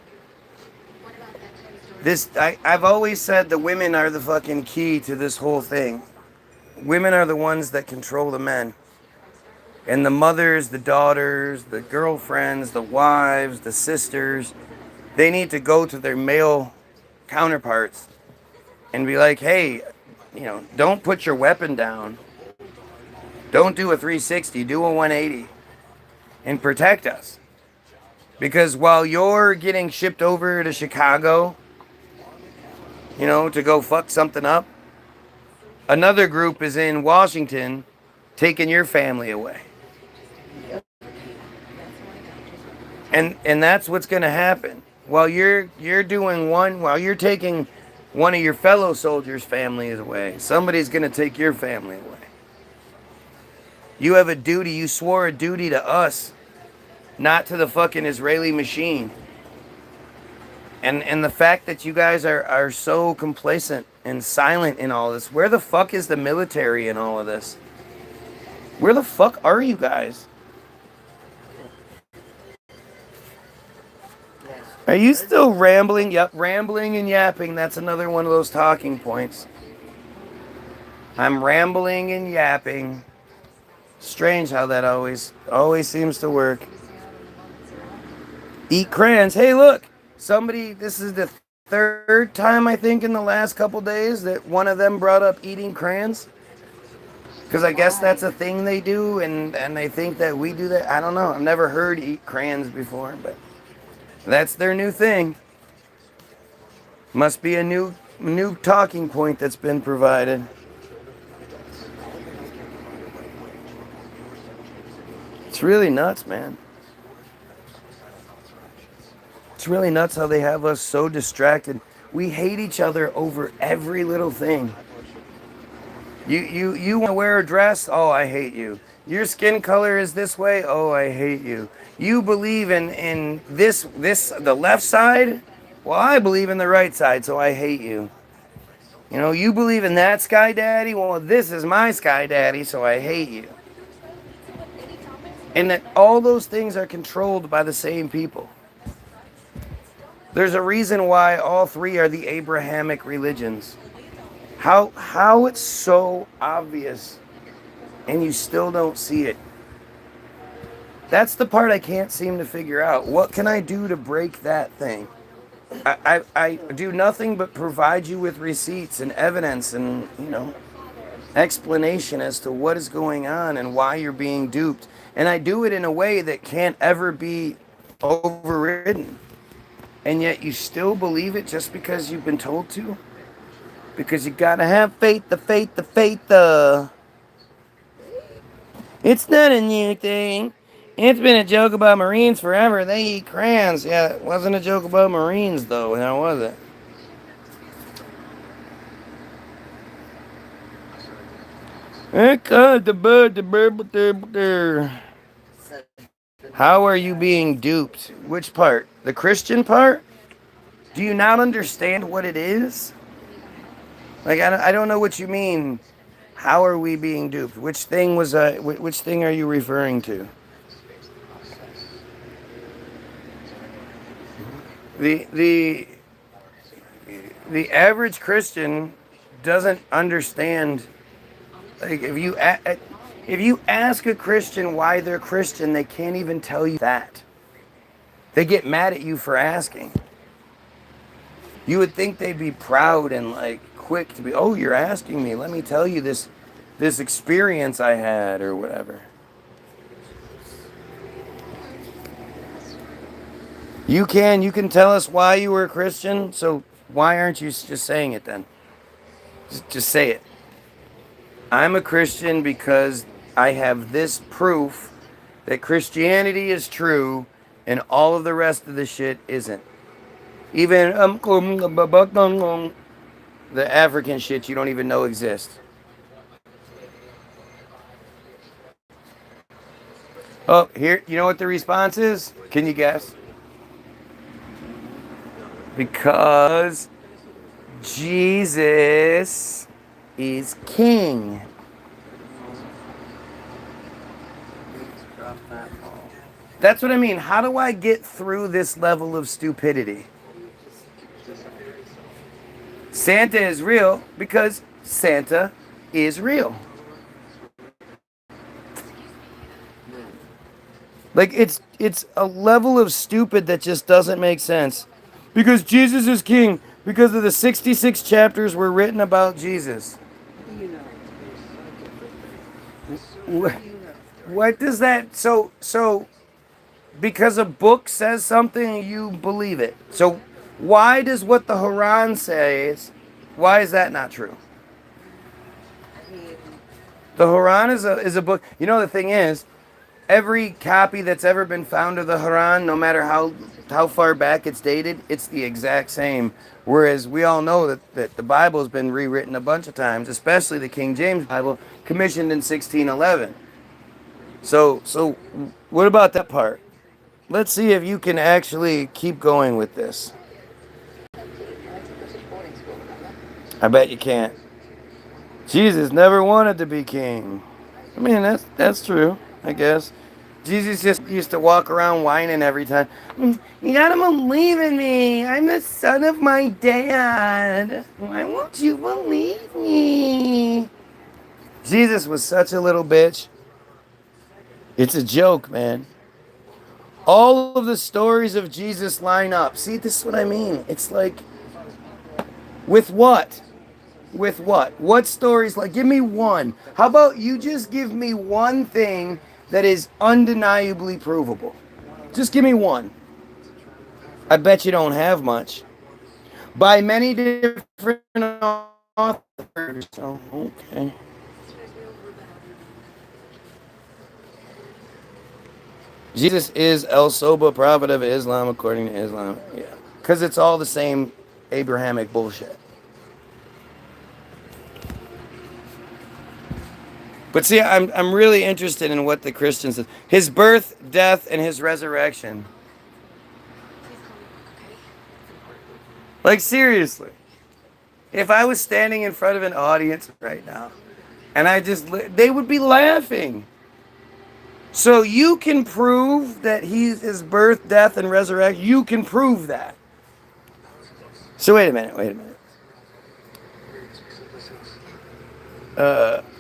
I've always said the women are the fucking key to this whole thing. Women are the ones that control the men. And the mothers, the daughters, the girlfriends, the wives, the sisters, they need to go to their male counterparts and be like, hey, don't put your weapon down. Don't do a 360, do a 180 and protect us. Because while you're getting shipped over to Chicago, to go fuck something up, another group is in Washington taking your family away. And that's what's going to happen. While you're taking one of your fellow soldiers' families away, somebody's going to take your family away. You have a duty, you swore a duty to us, not to the fucking Israeli machine. And the fact that you guys are so complacent and silent in all this, where the fuck is the military in all of this? Where the fuck are you guys? Are you still rambling? Yep, rambling and yapping. That's another one of those talking points. I'm rambling and yapping. Strange how that always seems to work. Eat crayons. Hey, look. This is the third time, I think, in the last couple days that one of them brought up eating crayons. Because I guess that's a thing they do, and they think that we do that. I don't know. I've never heard eat crayons before, but that's their new thing. Must be a new talking point that's been provided. It's really nuts, man. It's really nuts how they have us so distracted. We hate each other over every little thing. You want to wear a dress? Oh, I hate you. Your skin color is this way? Oh, I hate you. You believe in this the left side? Well, I believe in the right side, so I hate you. You believe in that Sky Daddy? Well, this is my Sky Daddy, so I hate you. And that all those things are controlled by the same people. There's a reason why all three are the Abrahamic religions. How it's so obvious and you still don't see it. That's the part I can't seem to figure out. What can I do to break that thing? I do nothing but provide you with receipts and evidence and, explanation as to what is going on and why you're being duped. And I do it in a way that can't ever be overridden. And yet you still believe it just because you've been told to? Because you gotta have faith. It's not a new thing. It's been a joke about Marines forever. They eat crayons. Yeah, it wasn't a joke about Marines, though. How was it? How are you being duped? Which part? The Christian part? Do you not understand what it is? Like, I don't know what you mean. How are we being duped? Which thing are you referring to? The average Christian doesn't understand. Like, if you ask a Christian why they're Christian, they can't even tell you that. They get mad at you for asking. You would think they'd be proud and quick to be, oh, you're asking me, let me tell you this experience I had or whatever. You can tell us why you were a Christian. So why aren't you just saying it then? Just say it. I'm a Christian because I have this proof that Christianity is true and all of the rest of the shit isn't. Even the African shit you don't even know exists. Oh, here, you know what the response is? Can you guess? Because Jesus is king. That's what I mean. How do I get through this level of stupidity? Santa is real because Santa is real. Like it's a level of stupid that just doesn't make sense. Because Jesus is king. Because of the 66 chapters were written about Jesus. You know. What does that so because a book says something you believe it. So why does what the Quran says, why is that not true? The Quran is a book. You know the thing is, every copy that's ever been found of the Quran, no matter how far back it's dated, it's the exact same. Whereas we all know that the Bible's been rewritten a bunch of times, especially the King James Bible, commissioned in 1611. So what about that part? Let's see if you can actually keep going with this. I bet you can't. Jesus never wanted to be king. I mean, that's true, I guess. Jesus just used to walk around whining every time. You gotta believe in me. I'm the son of my dad. Why won't you believe me? Jesus was such a little bitch. It's a joke, man. All of the stories of Jesus line up. See, this is what I mean. It's like, with what? With what? What stories? Like, give me one. How about you just give me one thing that is undeniably provable? Just give me one. I bet you don't have much. By many different authors. Oh, okay. Jesus is El Soba, prophet of Islam, according to Islam. Yeah. Because it's all the same Abrahamic bullshit. But see, I'm really interested in what the Christians said. His birth, death, and his resurrection. Like, seriously. If I was standing in front of an audience right now, and they would be laughing. So you can prove that he's his birth, death, and resurrection. You can prove that. So wait a minute.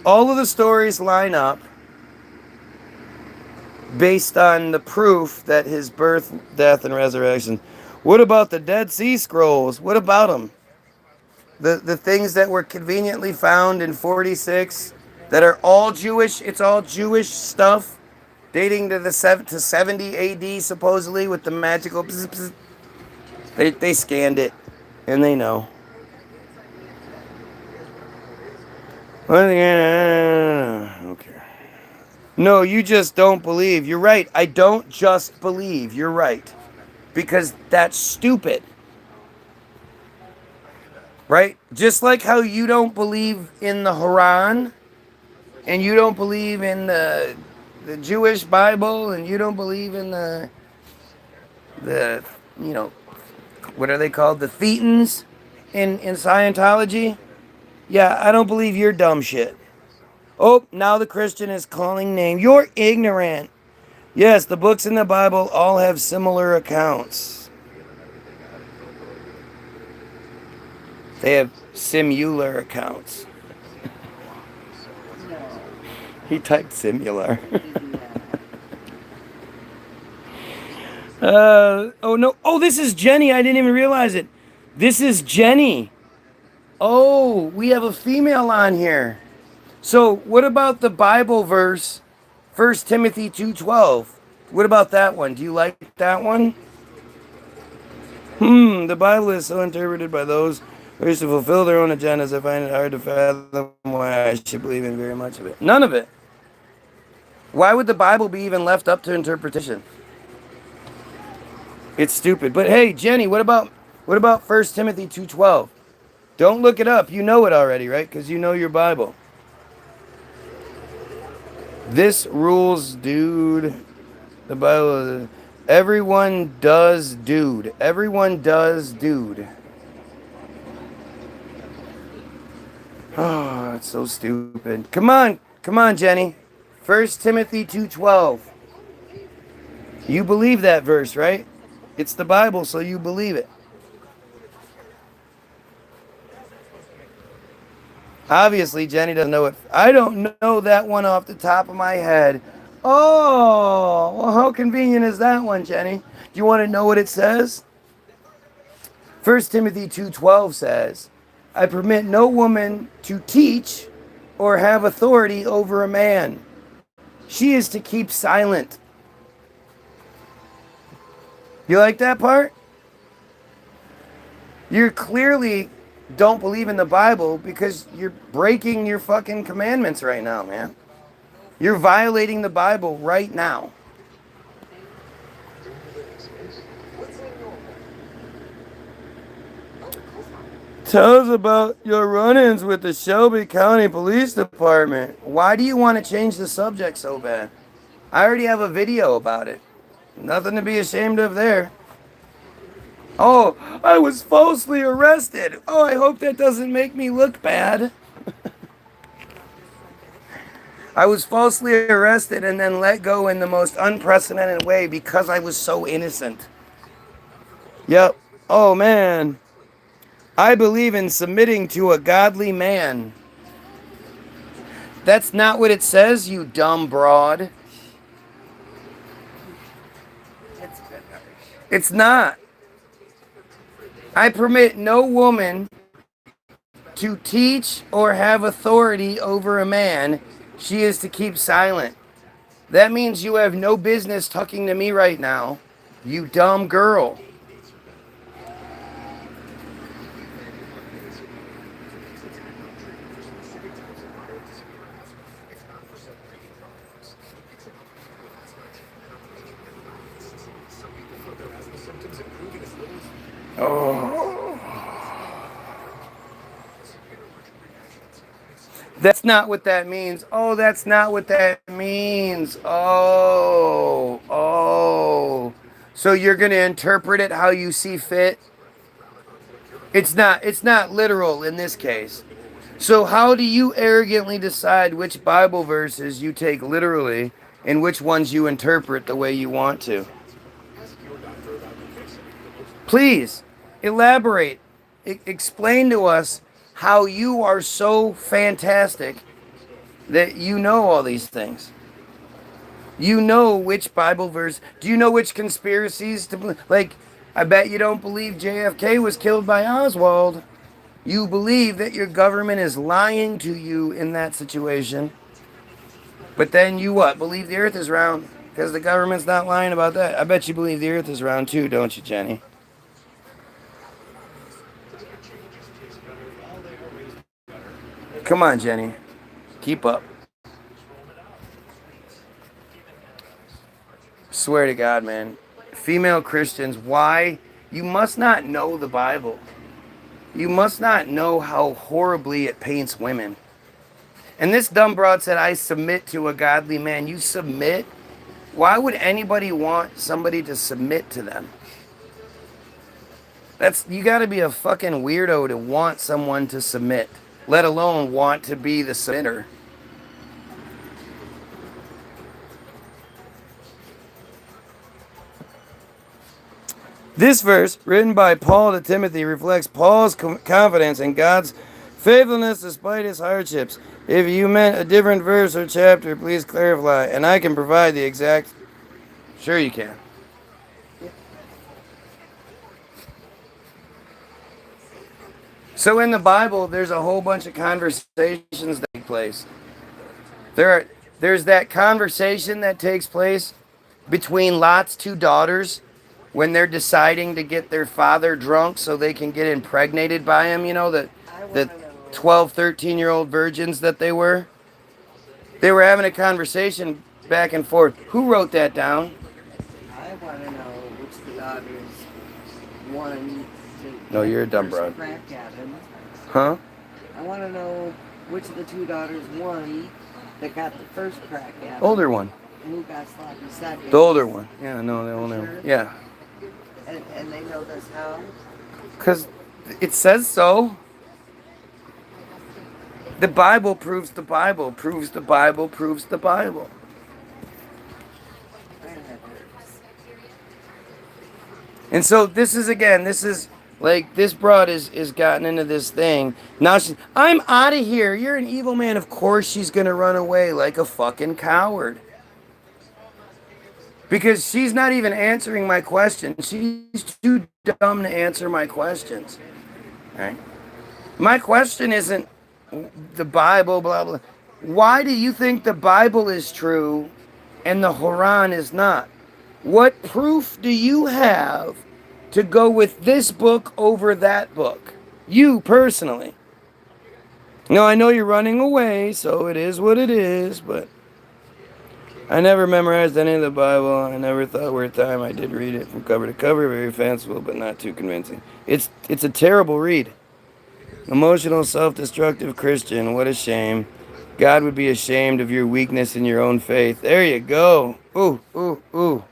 All of the stories line up based on the proof that his birth, death, and resurrection. What about the Dead Sea Scrolls? What about them? The things that were conveniently found in 46 that are all Jewish. It's all Jewish stuff dating to 70 AD supposedly with the magical bzz, bzz. They scanned it and they know. Okay. No, you just don't believe. You're right. I don't just believe. You're right. Because that's stupid. Right? Just like how you don't believe in the Quran, and you don't believe in the Jewish Bible, and you don't believe in the what are they called? The Thetans in Scientology. Yeah, I don't believe your dumb shit. Oh, now the Christian is calling name. You're ignorant. Yes, the books in the Bible all have similar accounts. They have similar accounts. No. He typed similar. Oh no. Oh, this is Jenny. I didn't even realize it. This is Jenny. Oh, we have a female on here. So, what about the Bible verse, 1 Timothy 2:12? What about that one? Do you like that one? The Bible is so interpreted by those who wish to fulfill their own agendas. I find it hard to fathom why I should believe in very much of it. None of it. Why would the Bible be even left up to interpretation? It's stupid. But hey, Jenny, what about 1 Timothy 2:12? Don't look it up. You know it already, right? Because you know your Bible. This rules, dude. The Bible. Everyone does, dude. Everyone does, dude. Oh, it's so stupid. Come on, Jenny. 1 Timothy 2:12. You believe that verse, right? It's the Bible, so you believe it. Obviously, Jenny doesn't know it. I don't know that one off the top of my head. Oh, well, how convenient is that one, Jenny? Do you want to know what it says? 1 Timothy 2:12 says, I permit no woman to teach or have authority over a man. She is to keep silent. You like that part? You clearly don't believe in the Bible because you're breaking your fucking commandments right now, man. You're violating the Bible right now. Tell us about your run-ins with the Shelby County Police Department. Why do you want to change the subject so bad? I already have a video about it. Nothing to be ashamed of there. Oh, I was falsely arrested. Oh, I hope that doesn't make me look bad. I was falsely arrested and then let go in the most unprecedented way because I was so innocent. Yep. Oh, man. I believe in submitting to a godly man. That's not what it says, you dumb broad. It's a bit harsh. It's not. I permit no woman to teach or have authority over a man. She is to keep silent. That means you have no business talking to me right now, you dumb girl. Oh. That's not what that means. Oh, that's not what that means. Oh. So you're going to interpret it how you see fit? It's not literal in this case. So how do you arrogantly decide which Bible verses you take literally and which ones you interpret the way you want to? Please elaborate. Explain to us how you are so fantastic that you know all these things. You know which Bible verse. Do you know which conspiracies to believe? Like, I bet you don't believe JFK was killed by Oswald. You believe that your government is lying to you in that situation. But then you what? Believe the earth is round because the government's not lying about that. I bet you believe the earth is round too, don't you, Jenny? Come on, Jenny. Keep up. Swear to God, man. Female Christians, why? You must not know the Bible. You must not know how horribly it paints women. And this dumb broad said, I submit to a godly man. You submit? Why would anybody want somebody to submit to them? You gotta be a fucking weirdo to want someone to submit, let alone want to be the submitter. This verse, written by Paul to Timothy, reflects Paul's confidence in God's faithfulness despite his hardships. If you meant a different verse or chapter, please clarify, and I can provide the exact... Sure you can. So in the Bible, there's a whole bunch of conversations that take place. There's that conversation that takes place between Lot's two daughters when they're deciding to get their father drunk so they can get impregnated by him, you know, the 12, 13-year-old virgins that they were. They were having a conversation back and forth. Who wrote that down? I want to know which the daughters won to No, you're a dumb first broad. crack at him. Huh? I want to know which of the two daughters won that got the first crack at him. Older one. And who got sloppy second. The older one. Yeah, no, the older Sure? one. Yeah. And they know this how? Because it says so. The Bible proves the Bible, proves the Bible, proves the Bible. And so this is like this broad is gotten into this thing. Now she's, I'm out of here. You're an evil man. Of course she's going to run away like a fucking coward. Because she's not even answering my question. She's too dumb to answer my questions. Right? My question isn't the Bible, blah, blah. Why do you think the Bible is true and the Quran is not? What proof do you have to go with this book over that book? You personally. No, I know you're running away, so it is what it is, but I never memorized any of the Bible. I never thought worth time. I did read it from cover to cover, very fanciful, but not too convincing. It's a terrible read. Emotional, self-destructive Christian. What a shame. God would be ashamed of your weakness in your own faith. There you go. Ooh, ooh, ooh.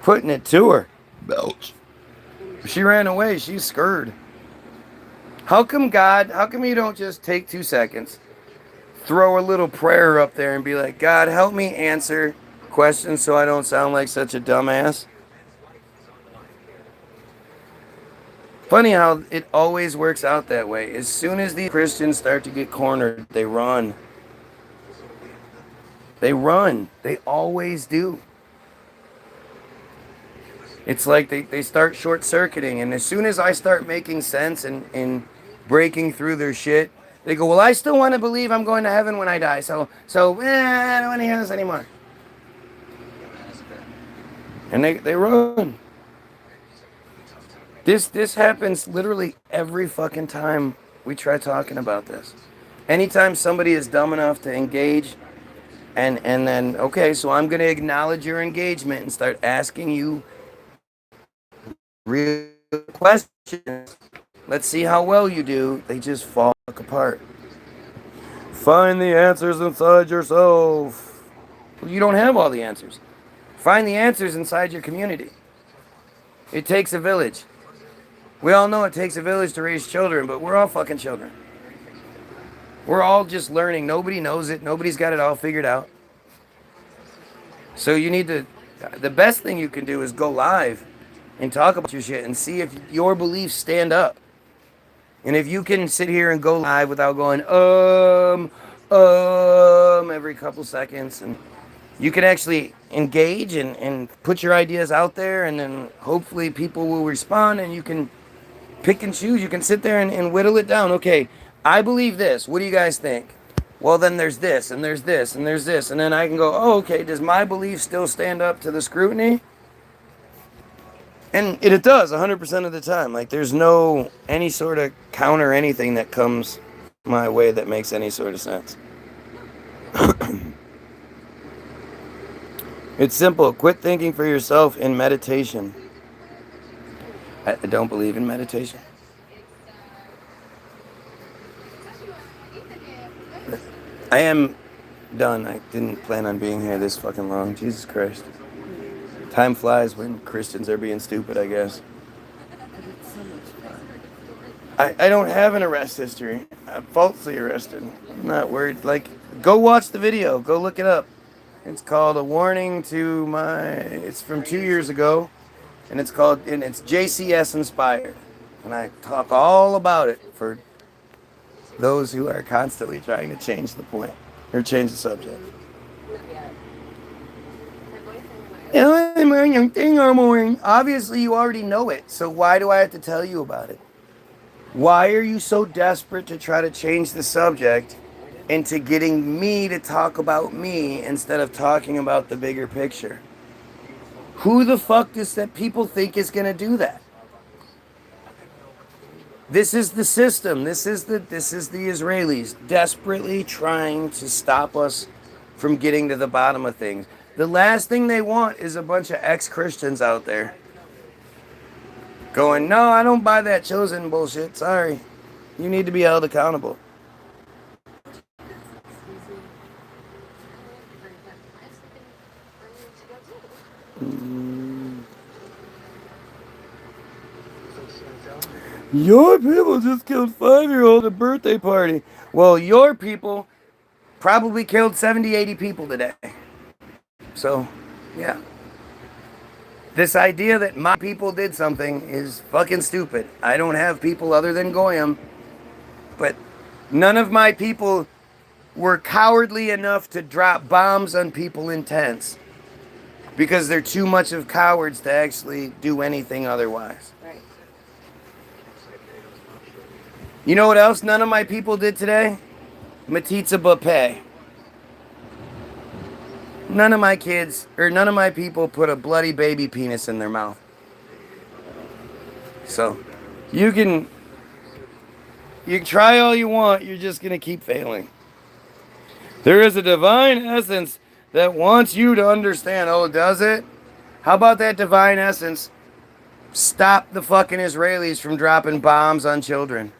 Putting it to her. Belch. She ran away. She's scared. How come you don't just take 2 seconds, throw a little prayer up there and be like, God, help me answer questions so I don't sound like such a dumbass? Funny how it always works out that way. As soon as the Christians start to get cornered, they run. They run. They always do. It's like they start short-circuiting, and as soon as I start making sense and breaking through their shit, they go, well, I still want to believe I'm going to heaven when I die, so I don't want to hear this anymore. And they run. This happens literally every fucking time we try talking about this. Anytime somebody is dumb enough to engage, and then, okay, so I'm going to acknowledge your engagement and start asking you real questions. Let's see how well you do. They just fall apart. Find the answers inside yourself. Well, you don't have all the answers. Find the answers inside your community. It takes a village. We all know it takes a village to raise children, but we're all fucking children. We're all just learning. Nobody knows it. Nobody's got it all figured out. So you need to, the best thing you can do is go live and talk about your shit and see if your beliefs stand up. And if you can sit here and go live without going, every couple seconds, and you can actually engage and put your ideas out there, and then hopefully people will respond, and you can pick and choose. You can sit there and whittle it down. Okay, I believe this. What do you guys think? Well, then there's this, and there's this, and there's this. And then I can go, oh, okay, does my belief still stand up to the scrutiny? And it does 100% of the time. Like, there's no any sort of counter anything that comes my way that makes any sort of sense. It's simple. Quit thinking for yourself in meditation. I don't believe in meditation. I am done. I didn't plan on being here this fucking long. Jesus Christ. Time flies when Christians are being stupid, I guess. I don't have an arrest history. I'm falsely arrested. I'm not worried. Like, go watch the video. Go look it up. It's called A Warning to My... It's from 2 years ago. And it's called... And it's JCS inspired. And I talk all about it for those who are constantly trying to change the point. Or change the subject. Obviously, you already know it. So why do I have to tell you about it? Why are you so desperate to try to change the subject into getting me to talk about me instead of talking about the bigger picture? Who the fuck does that people think is going to do that? This is the system. This is the Israelis desperately trying to stop us from getting to the bottom of things. The last thing they want is a bunch of ex-Christians out there going, "No, I don't buy that chosen bullshit. Sorry. You need to be held accountable." Your people just killed 5-year-old at a birthday party. Well, your people probably killed 70, 80 people today. So, yeah. This idea that my people did something is fucking stupid. I don't have people other than Goyim. But none of my people were cowardly enough to drop bombs on people in tents. Because they're too much of cowards to actually do anything otherwise. Right. You know what else none of my people did today? Matitza Bapeh. None of my kids, or none of my people put a bloody baby penis in their mouth. So, you can try all you want, you're just going to keep failing. There is a divine essence that wants you to understand. Oh, does it? How about that divine essence stop the fucking Israelis from dropping bombs on children?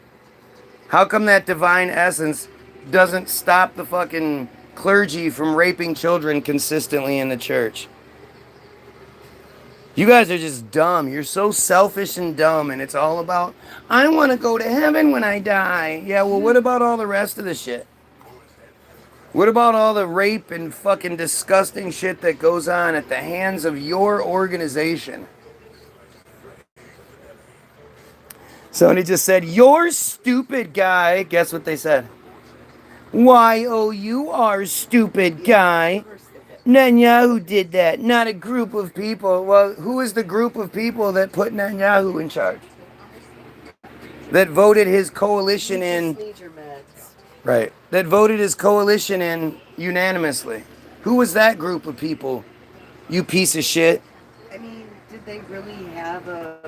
How come that divine essence doesn't stop the fucking clergy from raping children consistently in the church? You guys are just dumb. You're so selfish and dumb, and it's all about, I want to go to heaven when I die. Yeah, well, what about all the rest of the shit? What about all the rape and fucking disgusting shit that goes on at the hands of your organization? Somebody just said, "You're stupid, guy." Guess what they said? Y-O-U-R, stupid guy. Netanyahu did that, not a group of people. Well, who is the group of people that put Netanyahu in charge? That voted his coalition in... Right. That voted his coalition in unanimously. Who was that group of people? You piece of shit. I mean, did they really have a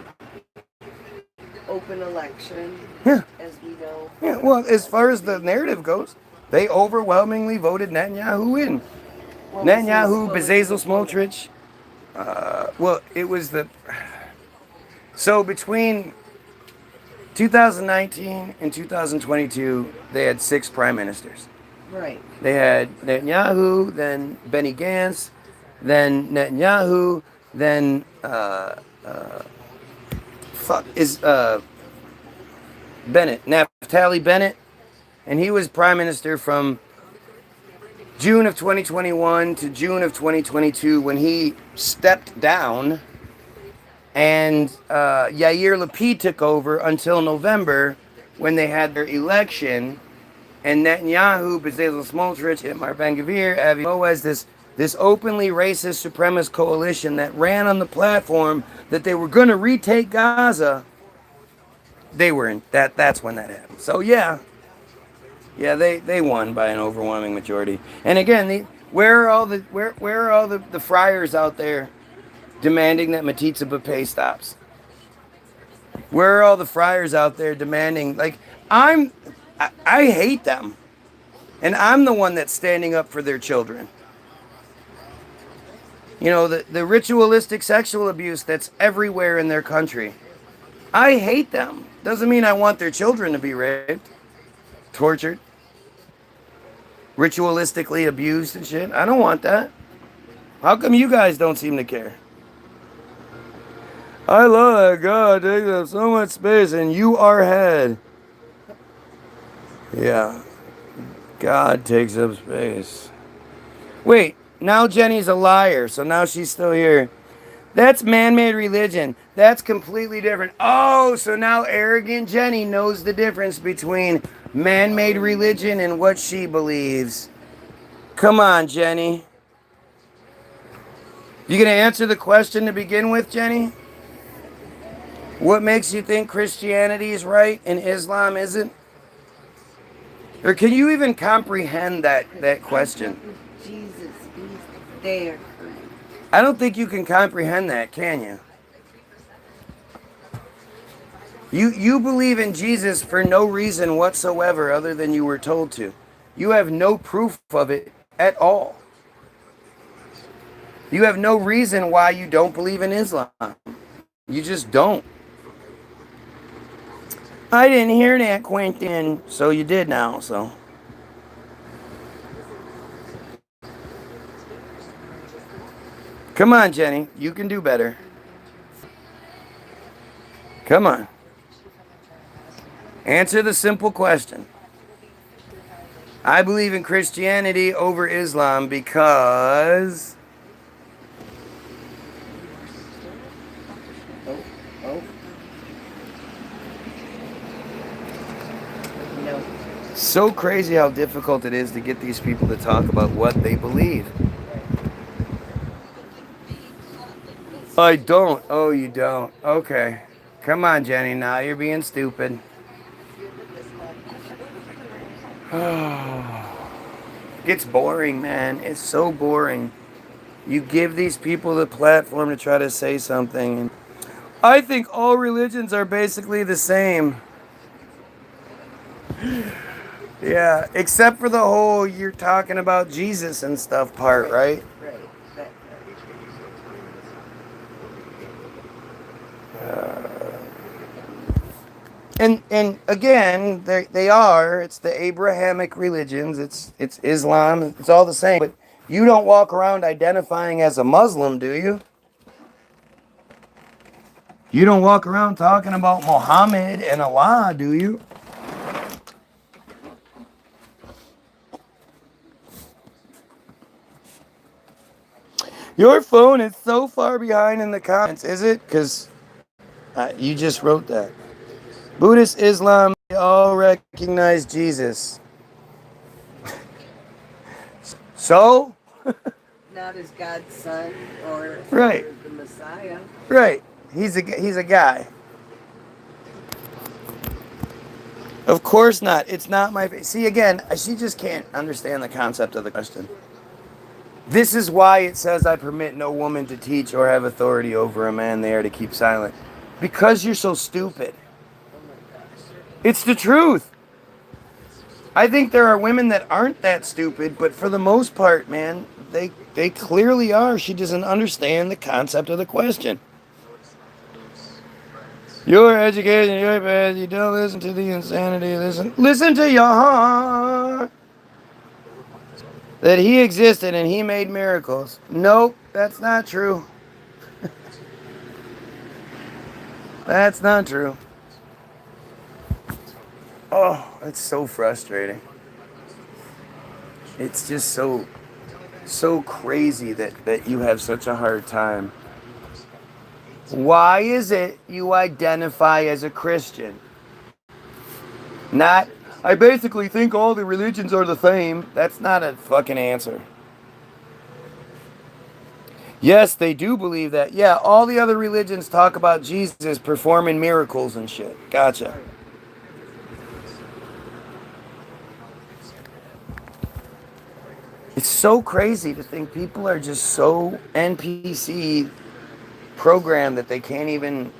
open election? Yeah. As we know. Yeah, well, as far as the narrative goes, they overwhelmingly voted Netanyahu in. What Netanyahu, was his Bezalel Smotrich. Well, it was the... So between 2019 and 2022, they had 6 prime ministers. Right. They had Netanyahu, then Benny Gantz, then Netanyahu, then Bennett, Naftali Bennett, and he was prime minister from June of 2021 to June of 2022 when he stepped down, and Yair Lapid took over until November when they had their election, and Netanyahu, Bezalel Smotrich, Itamar Ben-Gvir, Avi Boaz, this openly racist supremacist coalition that ran on the platform that they were going to retake Gaza, they were in that's when that happened. So yeah, they won by an overwhelming majority. And again, where are all the friars out there demanding that Matitza Bapeh stops? Where are all the friars out there demanding, like, I hate them. And I'm the one that's standing up for their children. You know, the ritualistic sexual abuse that's everywhere in their country. I hate them. Doesn't mean I want their children to be raped, tortured, ritualistically abused and shit. I don't want that. How come you guys don't seem to care? I love that God takes up so much space and you are head. Yeah. God takes up space. Wait, now Jenny's a liar, so now she's still here. That's man-made religion. That's completely different. Oh, so now arrogant Jenny knows the difference between man-made religion and what she believes. Come on, Jenny. You gonna answer the question to begin with, Jenny? What makes you think Christianity is right and Islam isn't? Or can you even comprehend that question? Jesus, he's there for me. I don't think you can comprehend that, can you? You believe in Jesus for no reason whatsoever other than you were told to. You have no proof of it at all. You have no reason why you don't believe in Islam. You just don't. I didn't hear that, Quentin. So you did now, so. Come on, Jenny. You can do better. Come on. Answer the simple question. I believe in Christianity over Islam because... Oh. No. So crazy how difficult it is to get these people to talk about what they believe. I don't. Oh, you don't. Okay. Come on, Jenny. Now you're being stupid. It's boring, man. It's so boring. You give these people the platform to try to say something. I think all religions are basically the same. Yeah, except for the whole you're talking about Jesus and stuff part, right? Right. And again, they are. It's the Abrahamic religions. It's Islam. It's all the same. But you don't walk around identifying as a Muslim, do you? You don't walk around talking about Muhammad and Allah, do you? Your phone is so far behind in the comments, is it? Because you just wrote that. Buddhist, Islam, they all recognize Jesus. So? Not as God's son or Right. the Messiah. Right. He's a guy. Of course not. It's not my... See, again, she just can't understand the concept of the question. This is why it says I permit no woman to teach or have authority over a man they are to keep silent. Because you're so stupid. It's the truth. I think there are women that aren't that stupid, but for the most part, man, they clearly are. She doesn't understand the concept of the question. Your education, your bad. You don't listen to the insanity. Listen to your heart. That he existed and he made miracles. Nope, that's not true. That's not true. Oh, it's so frustrating. It's just so crazy that you have such a hard time. Why is it you identify as a Christian? Not, I basically think all the religions are the same. That's not a fucking answer. Yes, they do believe that. Yeah, all the other religions talk about Jesus performing miracles and shit. Gotcha. It's so crazy to think people are just so NPC programmed that they can't even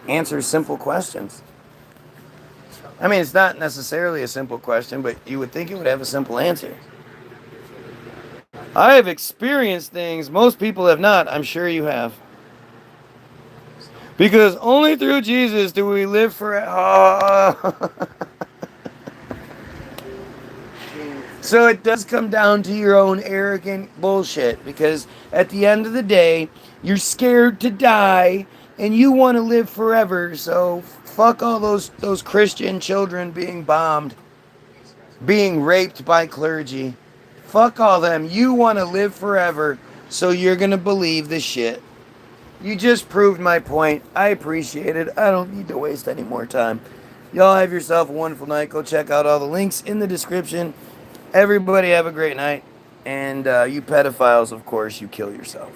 answer simple questions. I mean, it's not necessarily a simple question, but you would think it would have a simple answer. I have experienced things most people have not. I'm sure you have. Because only through Jesus do we live forever. So it does come down to your own arrogant bullshit. Because at the end of the day, you're scared to die and you want to live forever. So fuck all those Christian children being bombed, being raped by clergy. Fuck all them. You want to live forever, so you're going to believe this shit. You just proved my point. I appreciate it. I don't need to waste any more time. Y'all have yourself a wonderful night. Go check out all the links in the description. Everybody have a great night. And you pedophiles, of course, you kill yourself.